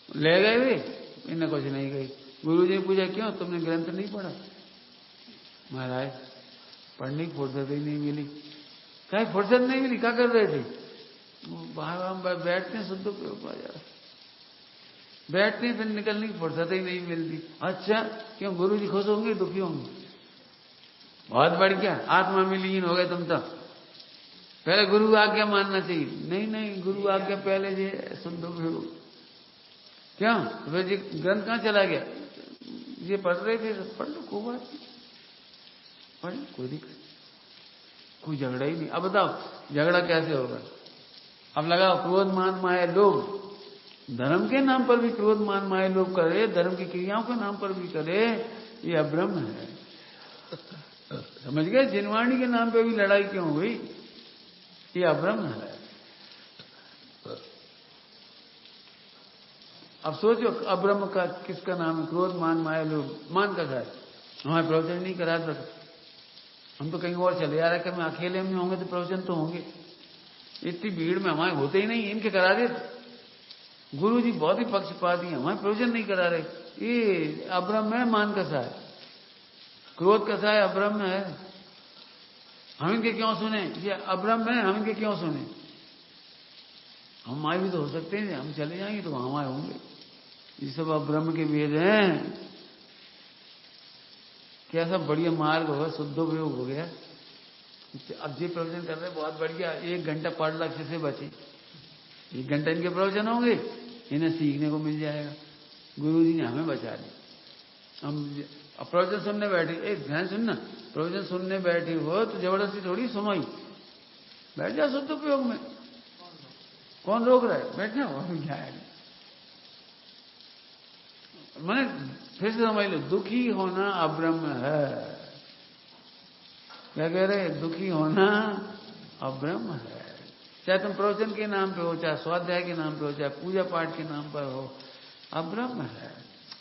ले गए वे, इन्हें कुछ नहीं गई। गुरु जी ने पूछा क्यों तुमने ग्रंथ नहीं पढ़ा? महाराज पढ़ने की फुर्सत ही नहीं मिली। क्या फुर्सत नहीं मिली? क्या कर रहे थे? बाहर बैठते शुद्ध उपयोग आ जा, बैठते फिर निकलने की फुर्सत ही नहीं मिलती। अच्छा क्यों? गुरु जी खुश होंगे दुखी होंगे? बहुत बढ़िया, आत्मा में लीन हो गए तुम तो। पहले गुरु आज्ञा मानना चाहिए। नहीं नहीं, गुरु आज्ञा पहले ये शुद्ध उपयोग। क्यों? तो फिर ग्रंथ कहां चला गया? ये पढ़ रहे थे, पढ़ लो खूब बात। पढ़, कोई दिक्कत, कोई झगड़ा ही नहीं। अब बताओ झगड़ा कैसे होगा? अब लगाओ क्रोध मान माया लोभ, धर्म के नाम पर भी क्रोध मान माया लोभ करे, धर्म की क्रियाओं के नाम पर भी करे, ये अब्रह्म है। समझ गए? जिनवाणी के नाम पे भी लड़ाई क्यों हुई? ये अब्रह्म है। अब सोचो अब्रह्म का किसका नाम है? क्रोध मान माया लोभ, मान का है। हमारे प्रवचन नहीं करा था, हम तो कहीं और चले जा रहे, कभी अकेले में होंगे तो प्रवचन तो होंगे, इतनी भीड़ में हमारे होते ही नहीं, इनके करा दे। गुरु जी बहुत ही पक्षपाती हैं, हमारे प्रवचन नहीं करा रहे। ये अब्रह्म है, मान कैसा है, क्रोध कैसा है, अब्रह्म है। हम इनके क्यों सुने? ये अब्रह्म है, हम इनके क्यों सुने? हमारे भी तो हो सकते हैं, हम चले जाएंगे तो हमारे होंगे। ये सब अब्रह्म के वेद हैं। कैसा बढ़िया मार्ग होगा, शुद्धोपयोग हो गया। अब ये प्रवचन कर रहे हैं बहुत बढ़िया, 1 घंटा पढ़ लक्ष्य से बचे, 1 घंटा इनके प्रवचन होंगे, इन्हें सीखने को मिल जाएगा। गुरु जी ने हमें बचा दिया। हम प्रवचन सुनने बैठे, एक ध्यान सुनना, प्रवचन सुनने बैठे हो तो जबरदस्ती थोड़ी सुनाई, बैठ जाओ शुद्ध उपयोग में, कौन रोक रहा है? बैठना हो जाएगा। मैंने फिर से समझ लो, दुखी होना अब्रह्म है। क्या कह रहे? दुखी होना अब्रह्म है। चाहे तुम प्रवचन के नाम पे हो, चाहे स्वाध्याय के नाम पे हो, चाहे पूजा पाठ के नाम पर हो, अब्रह्म है।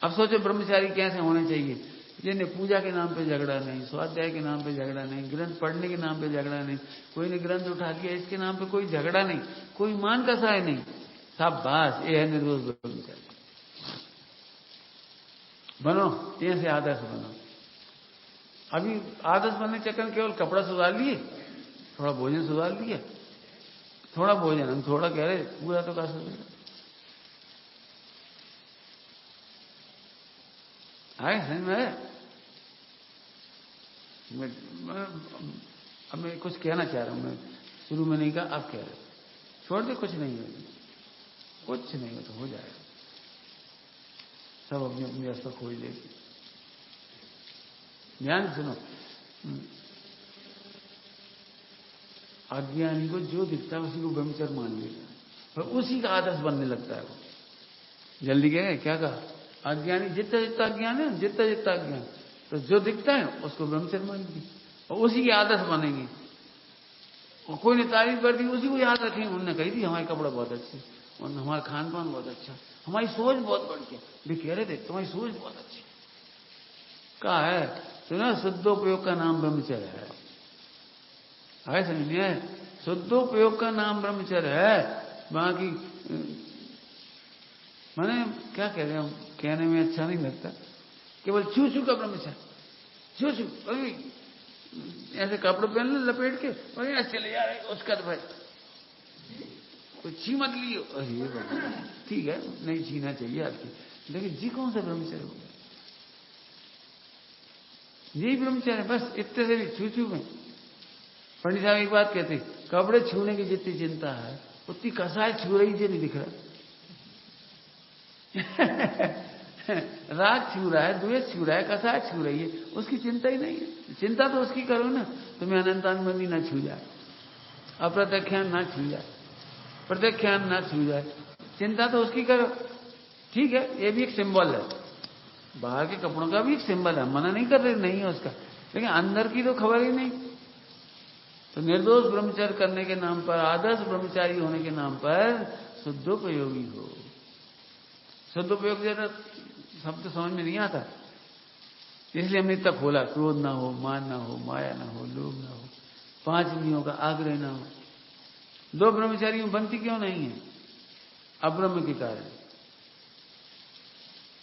अब सोचो ब्रह्मचारी कैसे होने चाहिए, जिन्हें पूजा के नाम पे झगड़ा नहीं, स्वाध्याय के नाम पे झगड़ा नहीं, ग्रंथ पढ़ने के नाम पे झगड़ा नहीं, कोई ने ग्रंथ उठा दिया इसके नाम पे कोई झगड़ा नहीं, कोई मान का सा है नहीं, शाबाश, ये है निर्दोष ब्रह्मचारी। बनो, ये से आदर्श बनो। अभी आदर्श बनने के चक्कर में केवल कपड़ा सुधार लिए, थोड़ा भोजन सुधार लिया, थोड़ा भोजन, हम थोड़ा कह रहे, पूरा तो कर सकते। आए समझ में? अब मैं कुछ कहना चाह रहा हूं, मैं शुरू में नहीं कहा, अब कह रहे, छोड़ दे, कुछ नहीं हो, कुछ नहीं हो तो हो जाएगा, सब अपनी अपनी रास्ता खोज लेगी। ध्यान सुनो, अज्ञानी को जो दिखता है उसी को ब्रह्मचर्य मान लेगा और उसी का आदर्श बनने लगता है वो। जल्दी कह क्या कहा? अज्ञानी जितना जितना अज्ञान है, जितना जितना अज्ञान, तो जो दिखता है उसको ब्रह्मचर्य मानेंगे और उसी के आदर्श बनेंगे। और कोई ने तारीफ कर दी, उसी को याद रखेंगे, उन्होंने कही थी हमारे कपड़े बहुत अच्छे, और हमारा खान पान बहुत अच्छा, हमारी सोच बहुत बढ़िया, भी कह रहे थे तुम्हारी सोच बहुत अच्छी। कहा है तो ना, शुद्धोपयोग का नाम ब्रह्मचर्य है। समझिए, शुद्धोपयोग का नाम ब्रह्मचर्य है। बाकी मैंने क्या कह रहे हैं, कहने में अच्छा नहीं लगता, केवल छू छू का ब्रह्मचर्य, छू छू, अभी ऐसे कपड़े पहन लो लपेट के, और यहाँ चले जा रहे उसका तो भाई कोई छी मत लियो, अरे ठीक है नहीं छीना चाहिए आपकी, लेकिन जी कौन सा ब्रह्मचर्य होगा? यही ब्रह्मचर्य बस, इतने से भी छू छू में। पंडित साहब एक बात कहते, कपड़े छूने की जितनी चिंता है उतनी कसाय छू रही थी नहीं दिख रहा। राग छू रहा है, द्वेष छू रहा है, कसाय छू रही है, उसकी चिंता ही नहीं है। चिंता तो उसकी करो ना, तुम्हें अनंतानुबंधी ना छू जाए, अप्रत्यख्यान ना छू जाए, प्रत्यख्यान ना छू जाए, चिंता तो उसकी करो। ठीक है, ये भी एक सिंबल है, बाहर के कपड़ों का भी एक सिंबल है, मना नहीं कर रहे नहीं है उसका, लेकिन अंदर की तो खबर ही नहीं। तो निर्दोष ब्रह्मचर्य करने के नाम पर, आदर्श ब्रह्मचारी होने के नाम पर शुद्धोपयोगी हो। शुद्धोपयोग जरा शब्द समझ में नहीं आता, इसलिए हमने इतना खोला, क्रोध ना हो, मान ना हो, माया ना हो, लोभ ना हो, 5 इंद्रियों का आग्रह ना हो। 2 ब्रह्मचारियों में बनती क्यों नहीं है? अब्रह्म के कारण।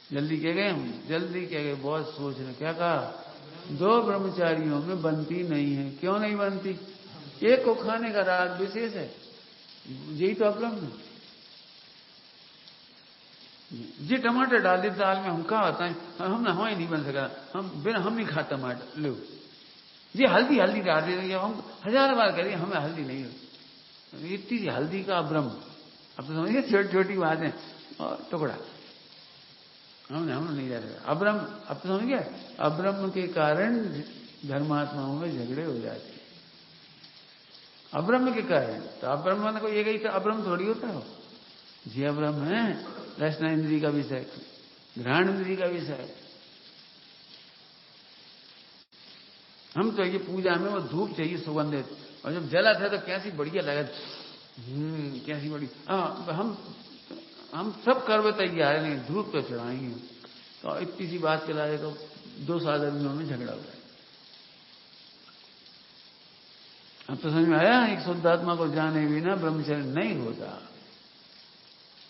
जल्दी कह गए हम, जल्दी कह गए, बहुत सोचना। क्या कहा? 2 ब्रह्मचारियों में बनती नहीं है। क्यों नहीं बनती? एक को खाने का राग विशेष है, यही तो अब्रह्म है। जी टमाटर डाल दी दाल में, हम कहा होता है हम ना, हमारे नहीं बन सका, हम नहीं खाता टमाटर। लो जी हल्दी हल्दी डाल दी, हम 1000 बार करिए, हमें हल्दी नहीं हो, इतनी सी हल्दी का अब्रह्म। अब तो समझिए छोटी छोटी बातें और टुकड़ा, हम नहीं जा रहे अब्रह्म। अब तो समझ गया, अब्रह्म के कारण धर्मात्माओं में झगड़े हो जाते हैं अब्रह्म के कारण। तो अब्रह्म ने को ये कही था, अब्रह्म थोड़ी होता हो जी, अब्रह्म है रचना इंद्री का विषय, घ्राण इंद्री का विषय। हम तो ये पूजा में वो धूप चाहिए सुगंधित, और जब जला था तो कैसी बढ़िया लगा, कैसी बड़ी। हम सब कर्म तैयार है, नहीं धूप तो चढ़ाएंगे। तो इतनी सी बात चला रहे तो 2 साधर्मियों में झगड़ा हुआ है। अब तो समझ में आया, एक शुद्धात्मा को जाने बिना ब्रह्मचर्य नहीं होता।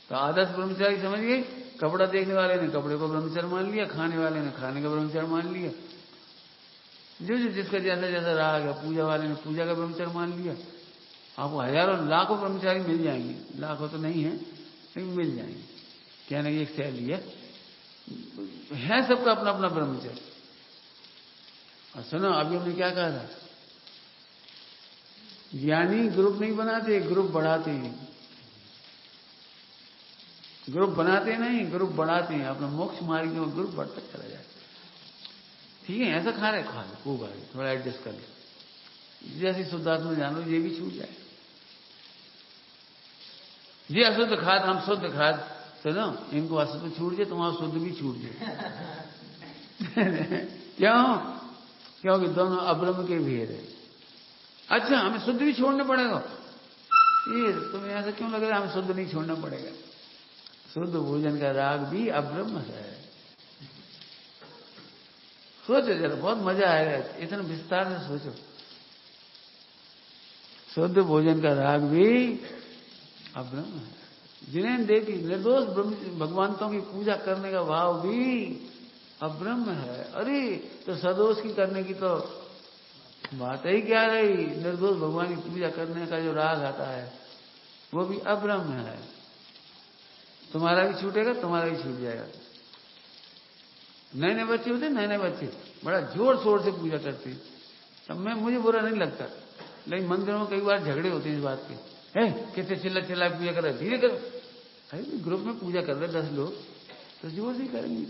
तो आदर्श ब्रह्मचारी समझ गए, कपड़ा देखने वाले ने कपड़े को ब्रह्मचर्य मान लिया, खाने वाले ने खाने का ब्रह्मचर्य मान लिया, जो जिसका जैसा जैसा राग है, पूजा वाले ने पूजा का ब्रह्मचर्य मान लिया। आपको हजारों लाखों ब्रह्मचारी मिल जाएंगे, लाखों तो नहीं है लेकिन मिल जाएंगे। कहने की एक शैली है सबका अपना अपना ब्रह्मचर्य। और सुनो, अभी हमने क्या कहा था, ज्ञानी ग्रुप नहीं बनाते, ग्रुप बढ़ाते हैं। ग्रुप बनाते नहीं, ग्रुप बढ़ाते हैं। अपना मोक्ष मार्ग में ग्रुप बढ़ता चला जाए। ठीक है, ऐसा खा रहे खा लो, खूब भाई थोड़ा एडजस्ट कर लो, जैसे शुद्धात्मा जानो ये भी छूट जाए। ये अशुद्ध खाद, हम शुद्ध खाद, सुनो इनको अशुद्ध छूट जाए, तुम्हारा शुद्ध भी छूट जाए। क्यों? क्योंकि दोनों अब्रह्म के भेद है। अच्छा, हमें शुद्ध भी छोड़ना पड़ेगा? ये तुम्हें ऐसा क्यों लग रहा है हमें शुद्ध नहीं छोड़ना पड़ेगा? शुद्ध भोजन का राग भी अब्रह्म है। सोचो जरा, बहुत मजा आएगा, इतना विस्तार से सोचो। शुद्ध भोजन का राग भी अब्रह्म है। जिन्हें देखी निर्दोष भगवंतों की पूजा करने का भाव भी अब्रह्म है। अरे तो सदोष की करने की तो बात ही क्या रही, निर्दोष भगवान की पूजा करने का जो राग आता है वो भी अब्रह्म है। तुम्हारा भी छूटेगा, तुम्हारा भी छूट जाएगा। नए नए बच्चे होते, नए नए बच्चे बड़ा जोर शोर से पूजा करते, तब मैं मुझे बुरा नहीं लगता, लेकिन मंदिरों में कई बार झगड़े होते हैं इस बात के, कितने चिल्ला चिल्ला पूजा कर रहे, धीरे करो। अरे ग्रुप में पूजा कर रहे 10 लोग तो जोर से करेंगे।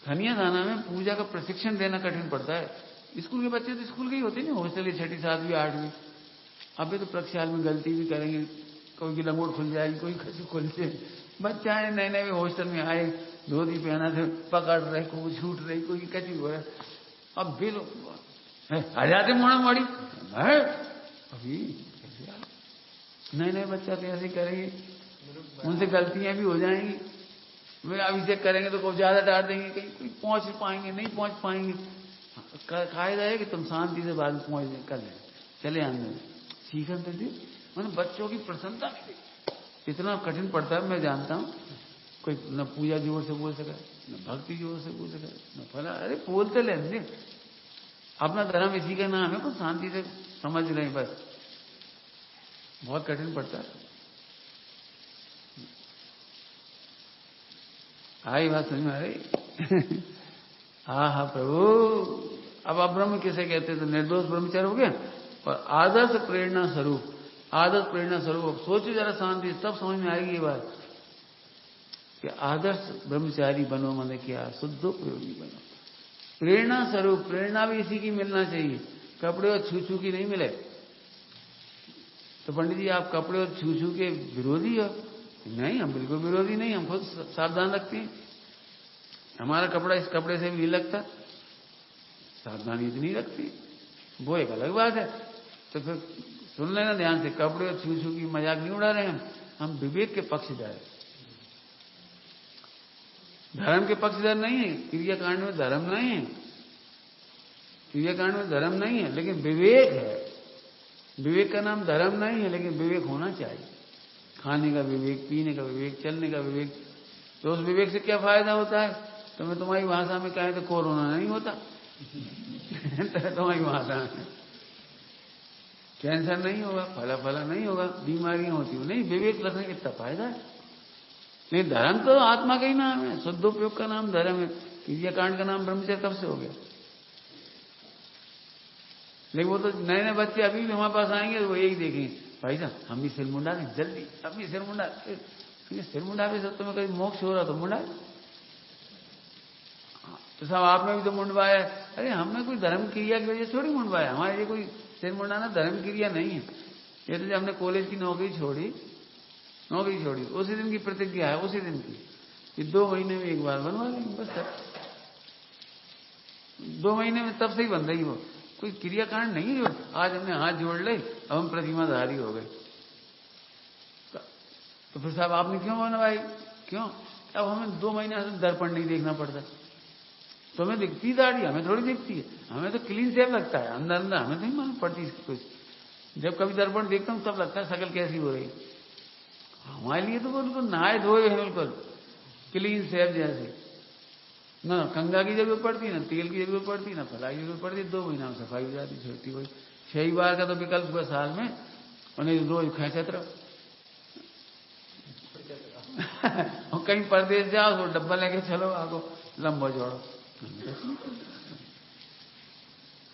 खनिया दाना में पूजा का प्रशिक्षण देना कठिन पड़ता है। स्कूल के बच्चे तो स्कूल के ही होते हैं ना, हॉस्टल 6ठी 7वीं 8वीं। अबे तो प्रक्षाल में गलती भी करेंगे, कोई की लंगोट खुल जाएगी, कोई कछु खुल जाए। बच्चा है नए नए हॉस्टल में आए, धोती पहना थे, पकड़ रहे, कोई छूट रही, कोई कछु हो रहा। अब भी लोग आ जाते मोड़ा मोड़ी, अभी नए नए बच्चा तो ऐसे करेंगे, उनसे गलतियां भी हो जाएंगी। वे अभिषेक करेंगे तो कोई ज्यादा डांट देंगे, कहीं कोई पहुंच पाएंगे नहीं पहुंच पाएंगे। कायदा है कि तुम शांति से बाद में पहुंच कर ले, चले आने सीखन तो दी। मैंने बच्चों की प्रसन्नता इतना कठिन पड़ता है, मैं जानता हूं। कोई न पूजा जोर से बोल सका, न भक्ति जोर से बोल सका, न फला। अरे बोलते लेंगे, अपना धर्म इसी का नाम है, तो शांति से समझ रहे बस। बहुत कठिन पड़ता है। आई बात समझ में आ रही? हाँ प्रभु। अब अब्रह्म किसे कहते हैं? तो निर्दोष ब्रह्मचारी हो गया। और आदर्श प्रेरणा स्वरूप, आदर्श प्रेरणा स्वरूप सोचो जरा शांति, तब समझ में आएगी ये बात कि आदर्श ब्रह्मचारी बनो, माने क्या? शुद्धोपयोगी बनो। प्रेरणा स्वरूप, प्रेरणा भी इसी की मिलना चाहिए, कपड़े और छू छू की नहीं मिले। तो पंडित जी आप कपड़े और छू छू के विरोधी हो? नहीं, हम बिल्कुल विरोधी नहीं, हम खुद सावधान रखते हैं। हमारा कपड़ा इस कपड़े से भी नहीं लगता, सावधानी इतनी रखती, वो एक अलग बात है। तो फिर सुन लेना ध्यान से, कपड़े और छू छू की मजाक नहीं उड़ा रहे हम विवेक के पक्षधर हैं, धर्म के पक्षधर नहीं है। क्रियाकांड में धर्म नहीं है, क्रियाकांड में धर्म नहीं है, लेकिन विवेक है। विवेक का नाम धर्म नहीं है, लेकिन विवेक होना चाहिए। खाने का विवेक, पीने का विवेक, चलने का विवेक। तो उस विवेक से क्या फायदा होता है? तो मैं तुम्हारी भाषा में कहें तो कोरोना नहीं होता। तुम्हारी भाषा में कैंसर नहीं होगा, फला फला नहीं होगा, बीमारियां होती हो नहीं। विवेक रखने का कितना फायदा है। नहीं, धर्म तो आत्मा का ही नाम है, शुद्धोपयोग का नाम धर्म है। क्रियाकांड का नाम ब्रह्मचर्य कब से हो गया? लेकिन वो तो नए नए बच्चे अभी भी हमारे पास आएंगे तो वो यही देखेंगे, भाई साहब हम भी सिर मुंडा दें जल्दी, अब भी सिर मुंडा। सिर मुंडा भी सब तुम्हें कभी मोक्ष हो रहा तो मुंडा। तो साहब आपने भी तो मुंडवाया है। अरे हमने कोई धर्म क्रिया की वजह से थोड़ी मुंडवाया, हमारे लिए कोई सिर मुंडाना धर्म क्रिया नहीं है। ये तो जब हमने कॉलेज की नौकरी छोड़ी, उसी दिन की प्रतिज्ञा है, उसी दिन की कि 2 महीने में एक बार बनवा लेंगे बस सर। 2 महीने में तब से ही बन रही वो, कोई क्रियाकांड नहीं जो आज हमने हाथ जोड़ ले अब हम प्रतिमाधारी हो गए। तो फिर साहब आपने क्यों बनवाई? क्यों? अब हमें 2 महीने से दर्पण नहीं देखना पड़ता। तो हमें दिखती दाढ़ी, हमें थोड़ी दिखती है, हमें तो क्लीन सेव लगता है अंदर अंदर, हमें नहीं मालूम पड़ती इसकी कुछ। जब कभी दर्पण देखता हूँ तब लगता है शकल कैसी हो रही। हमारे लिए तो बिल्कुल नहाए धोए हैं, बिल्कुल क्लीन सेव जैसे, ना कंगा की जरूरत पड़ती, ना तेल की जरूरत पड़ती, ना फलाई की जरूरत पड़ती। 2 महीना में सफाई हो जाती छोटी कोई। 6 बार का तो विकल्प हुआ साल में, उन्हें रोज खेचत रहो। और कहीं परदेश जाओ तो डब्बा लेके चलो, आगो लंबो जोड़ो।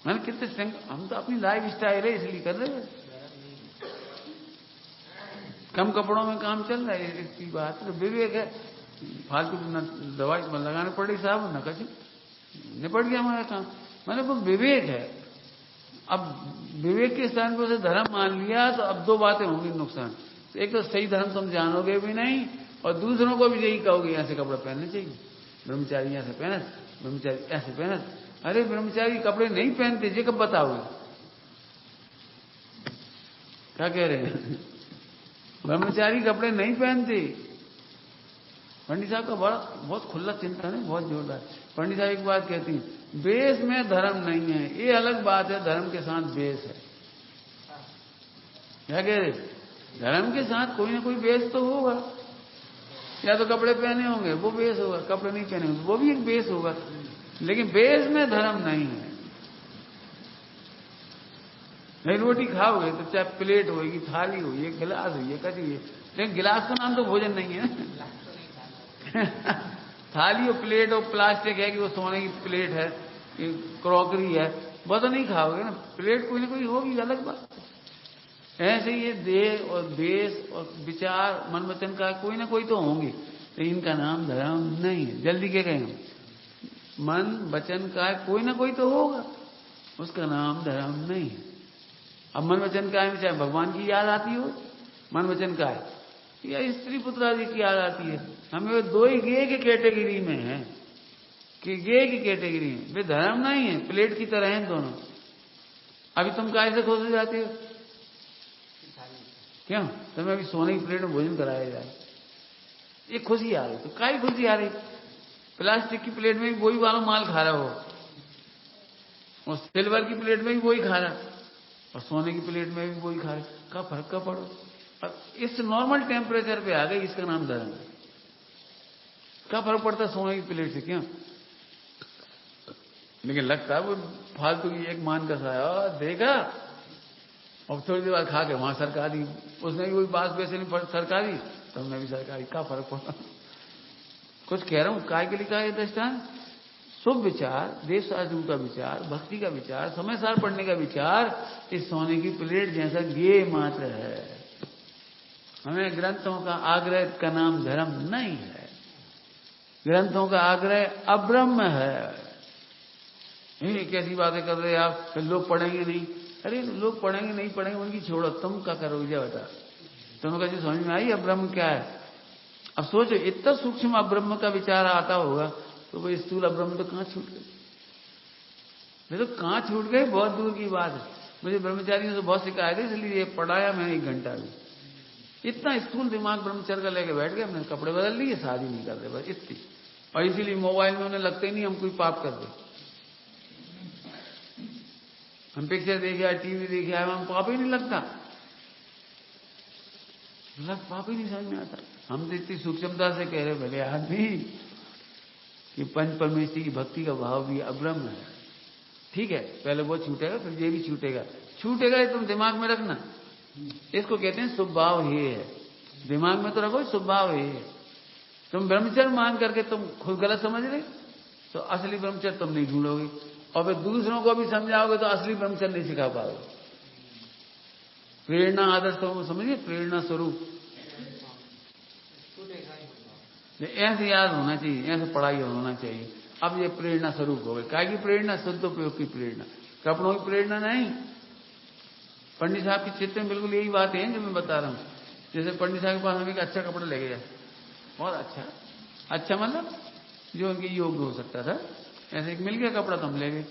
मैंने कितने हम तो अपनी लाइफ स्टाइल है इसलिए कर रहे हैं। कम कपड़ों में काम चल रहा है, इसकी बात तो विवेक है। फालतू न दवाई लगाने पड़ी साहब, न कछ निपट गया हमारा काम। मैंने वो विवेक है। अब विवेक के स्थान पर उसे धर्म मान लिया तो अब 2 बातें होंगी नुकसान। एक तो सही धर्म तुम जानोगे भी नहीं, और दूसरों को भी यही कहोगे ऐसे कपड़े पहनने चाहिए, ब्रह्मचारी ऐसे पहनत, ब्रह्मचारी ऐसे पहनत। अरे ब्रह्मचारी कपड़े नहीं पहनते, ये कब बताओगे? क्या कह रहे हैं? ब्रह्मचारी कपड़े नहीं पहनते। पंडित साहब का बहुत खुला चिंतन है, बहुत जोरदार। पंडित साहब एक बात कहती हैं, बेस में धर्म नहीं है, ये अलग बात है, धर्म के साथ बेस है। क्या कह रहे? धर्म के साथ कोई ना कोई बेस तो होगा। या तो कपड़े पहने होंगे वो बेस होगा, कपड़े नहीं पहने होंगे वो भी एक बेस होगा, लेकिन बेस में धर्म नहीं है। नहीं रोटी खाओगे तो चाहे प्लेट होगी, थाली होगी, गिलास होगी, कची हुई, लेकिन गिलास का नाम तो भोजन नहीं है। थाली और प्लेट और प्लास्टिक है कि वो सोने की प्लेट है, क्रॉकरी है, वो तो नहीं खाओगे ना। प्लेट कोई ना कोई होगी, अलग बात। ऐसे ये देह और देश और विचार मन वचन का कोई ना कोई तो होंगे, तो इनका नाम धर्म नहीं है। जल्दी क्या कहें? मन वचन का कोई ना कोई तो होगा, उसका नाम धर्म नहीं है। अब मन वचन का है, चाहे भगवान की याद आती हो, मन वचन का है, या स्त्री पुत्र आदि की याद आती है, हमें वो 2 ही गे की कैटेगरी में है, कि गे की कैटेगरी में, वे धर्म नहीं है, प्लेट की तरह हैं दोनों। अभी तुम कैसे खुश हो जाते हो? क्यों? तुम्हें अभी सोने की प्लेट में भोजन कराया जाए, ये खुशी आ रही, तो काई खुशी आ रही? प्लास्टिक की प्लेट में भी वही वाला माल खा रहा हो, और सिल्वर की प्लेट में भी वही खा रहा, और सोने की प्लेट में भी वही खा रहे, का फर्क का पड़ो? अब इस नॉर्मल टेम्परेचर पे आ गई, इसका नाम धर्म है। क्या फर्क पड़ता है सोने की प्लेट से? क्यों? लेकिन लगता है वो फालतू की एक मान कर खाया, देखा, और थोड़ी देर बाद खा के वहां सरका दी, उसने भी वही बात वैसे नहीं सरका दी, तो हमने भी सरकारी। क्या फर्क पड़ा? कुछ कह रहा हूं, काय के लिखा है दृष्टांत? शुभ विचार, देव साधु का विचार, भक्ति का विचार, समय सार पढ़ने का विचार, इस सोने की प्लेट जैसा गे मात्र है। हमें ग्रंथों का आग्रह का नाम धर्म नहीं है। ग्रंथों का आग्रह अब्रह्म है। ये कैसी बातें कर रहे आप? फिर लोग पढ़ेंगे नहीं। अरे लोग पढ़ेंगे नहीं पढ़ेंगे उनकी छोड़ो, तुम क्या करोगे बता? तुम्हें कैसे समझ में आई अब्रह्म क्या है? अब सोचो, इतना सूक्ष्म अब्रह्म का विचार आता होगा तो वो स्थूल अब्रह्म तो कहां छूट गए? तो कहां छूट गए, बहुत दूर की बात है। मुझे ब्रह्मचारियों से बहुत शिकायत है, इसलिए पढ़ाया मैंने 1 घंटा भी। इतना स्थूल दिमाग ब्रह्मचर्य का लेके बैठ गए, हमने कपड़े बदल लिए, शादी नहीं कर रहे, बस इतनी। और इसीलिए मोबाइल में उन्हें लगते ही नहीं हम कोई पाप कर दे। हम पिक्चर देखे, टीवी देखे, हम पाप ही नहीं लगता, पाप ही नहीं समझ में आता। हम तो इतनी सूक्ष्मता से कह रहे भले आदमी कि पंच परमेश्वरी की भक्ति का भाव भी अब्रह्म है। ठीक है, पहले वो छूटेगा फिर ये भी छूटेगा। छूटेगा ये तुम दिमाग में रखना, इसको कहते हैं शुभ भाव हे है। दिमाग में तो रखो शुभ भाव हे है। तुम ब्रह्मचर्य मान करके तुम खुद गलत समझ रहे तो असली ब्रह्मचर्य तुम नहीं ढूंढोगे, और फिर दूसरों को भी समझाओगे तो असली ब्रह्मचर्य नहीं सिखा पाओगे। प्रेरणा आदर्श तो समझिए, प्रेरणा स्वरूप ऐसे याद होना चाहिए, ऐसे पढ़ाई होना चाहिए। अब ये प्रेरणा स्वरूप हो गई। क्या की प्रेरणा? सदुपयोग की प्रेरणा, कपड़ों की प्रेरणा नहीं। पंडित साहब के चित्त में बिल्कुल यही बात है जो मैं बता रहा हूं। जैसे पंडित साहब के पास हम एक अच्छा कपड़ा ले गया, बहुत अच्छा, अच्छा मतलब जो उनके योग्य हो सकता था, ऐसे एक मिल गया कपड़ा तो हम ले गए।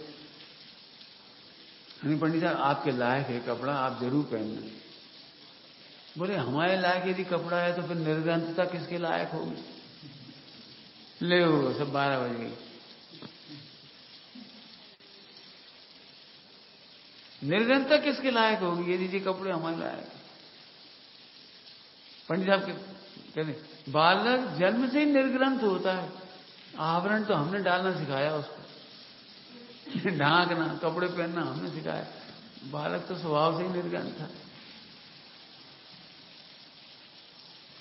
पंडित साहब आपके लायक है कपड़ा, आप जरूर पहनना। बोले हमारे लायक यदि कपड़ा है तो फिर निर्ग्रंथता किसके लायक होगी? ले हो सब 12 बज गई। निर्ग्रंथता किसके लायक होगी यदि ये कपड़े हमारे लायक? पंडित साहब कहते बालक जन्म से ही निर्ग्रंथ होता है, आवरण तो हमने डालना सिखाया उसको, ढांकना, कपड़े पहनना हमने सिखाया, बालक तो स्वभाव से ही निर्ग्रंथ था।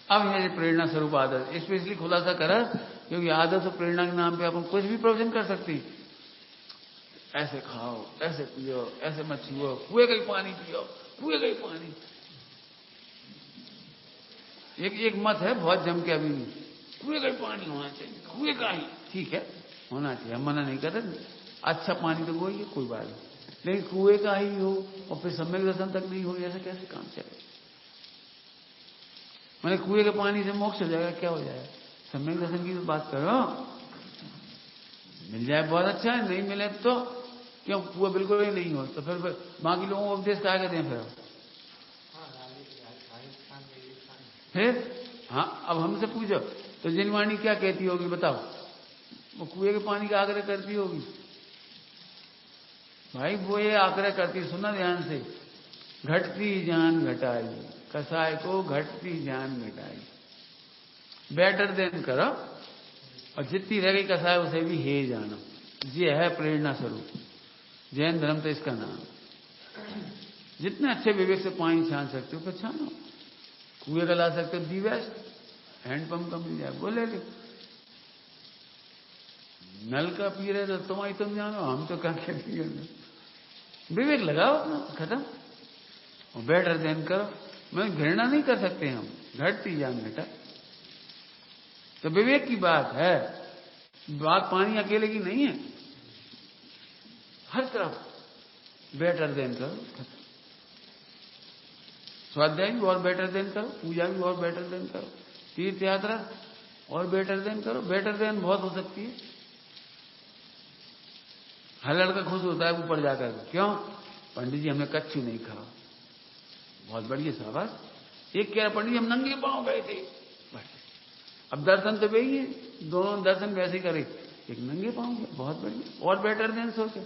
अब ये प्रेरणा स्वरूप आदत स्पेशली खुलासा करा, क्योंकि आदत और प्रेरणा के नाम पे अपन कुछ भी प्रवचन कर सकती। ऐसे खाओ, ऐसे पियो, ऐसे मत छुओ, कुएं का ही पानी पियो, कुएं का ही पानी। एक मत है बहुत जम के अभी, कुएं का ही पानी होना चाहिए, कुएं का ही, ठीक है होना चाहिए, हम मना नहीं कर रहे, अच्छा पानी तो वही है, कोई बात नहीं, लेकिन कुएं का ही हो और फिर सम्यक दर्शन तक नहीं हो, ऐसा कैसे काम चले? मैंने कुएं के पानी से मोक्ष हो जाएगा, क्या हो जाएगा? सम्यक दर्शन की तो बात करो, मिल जाए बहुत अच्छा है, नहीं मिले तो क्यों? कुआ बिल्कुल ही नहीं हो तो फिर बाकी लोगों को उपदेश क्या कहते हैं फिर? हाँ, अब हमसे पूछो तो जिनवाणी क्या कहती होगी बताओ? वो कुएं के पानी का आग्रह करती होगी भाई, वो ये आग्रह करती, सुना ध्यान से, घटती जान घटाई, कसाय को घटती जान घटाई, बेटर देन करो, और जितनी रह गई कसाय उसे भी हे जानो। ये है प्रेरणा स्वरूप, जैन धर्म तो इसका नाम। जितने अच्छे विवेक से पानी छान सकते हो तो छानो, कुएं का ला सकते हो दी बेस्ट, हैंडपंप का मिल जाए बोले कि नल का पी रहे तो तुम जानो, हम तो क्या कहते हैं, विवेक लगाओ अपना, खत्म, और बेटर देन करो। मैं घृणा नहीं कर सकते हम, घटती जान बेटा, तो विवेक की बात है, बात पानी अकेले की नहीं है, हर तरफ बेटर देन करो, खत्म। स्वाध्याय भी और बेटर देन करो, पूजा भी और बेटर देन करो, तीर्थ यात्रा और बेटर देन करो, बेटर देन बहुत हो सकती है। हर लड़का खुश होता है ऊपर जाकर, क्यों? पंडित जी हमने कच्छु नहीं खाओ, बहुत बढ़िया शाबाश। एक कह रहा पंडित जी हम नंगे पांव गए थे, अब दर्शन तो वही है, दोनों दर्शन वैसे ही करे, एक नंगे पांव गए, बहुत बढ़िया, और बेटर देन सोचो,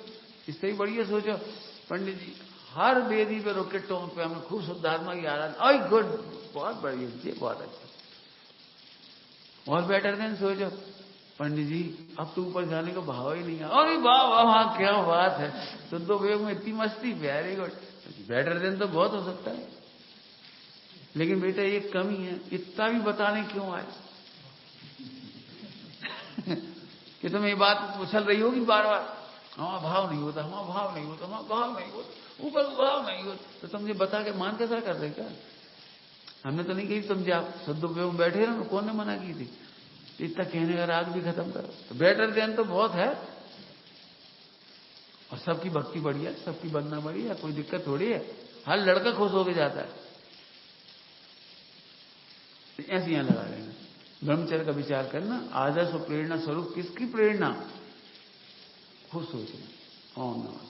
इससे ही बढ़िया सोचो पंडित जी हर वेदी पे रॉकेटों पे हमें खूब शुद्धात्मा की आराधना, आई गुड, बहुत बढ़िया जी, बहुत अच्छा, और बेटर देन सोचो पंडित जी अब तो ऊपर जाने का भाव ही नहीं है, अरे वाह वाह वाह क्या बात है, शुद्ध उपयोग में इतनी मस्ती, वेरी गुड, बेटर देन तो बहुत हो सकता है, लेकिन बेटा एक कमी है, इतना भी बताने क्यों आए कि तुम ये बात उछल रही होगी बार बार, हमारा भाव नहीं होता, हमारा भाव नहीं होता, हमारा भाव नहीं होता, ऊपर भाव नहीं होता, तो तुम ये बता के मान कैसा कर रहे क्या? हमने तो नहीं कही तुम जाओ सदुपयोग में बैठे रहो, कौन ने मना की थी? इतना कहने का राग भी खत्म करो, तो बेटर देन तो बहुत है, और सबकी भक्ति बढ़िया, सबकी बंदना बढ़िया, कोई दिक्कत थोड़ी है, हर लड़का खुश होके जाता है, ऐसे यहां लगा लेना, ब्रह्मचर्य का विचार करना, आदर्श और प्रेरणा स्वरूप किसकी प्रेरणा? खुश सोचना। ओम नमः।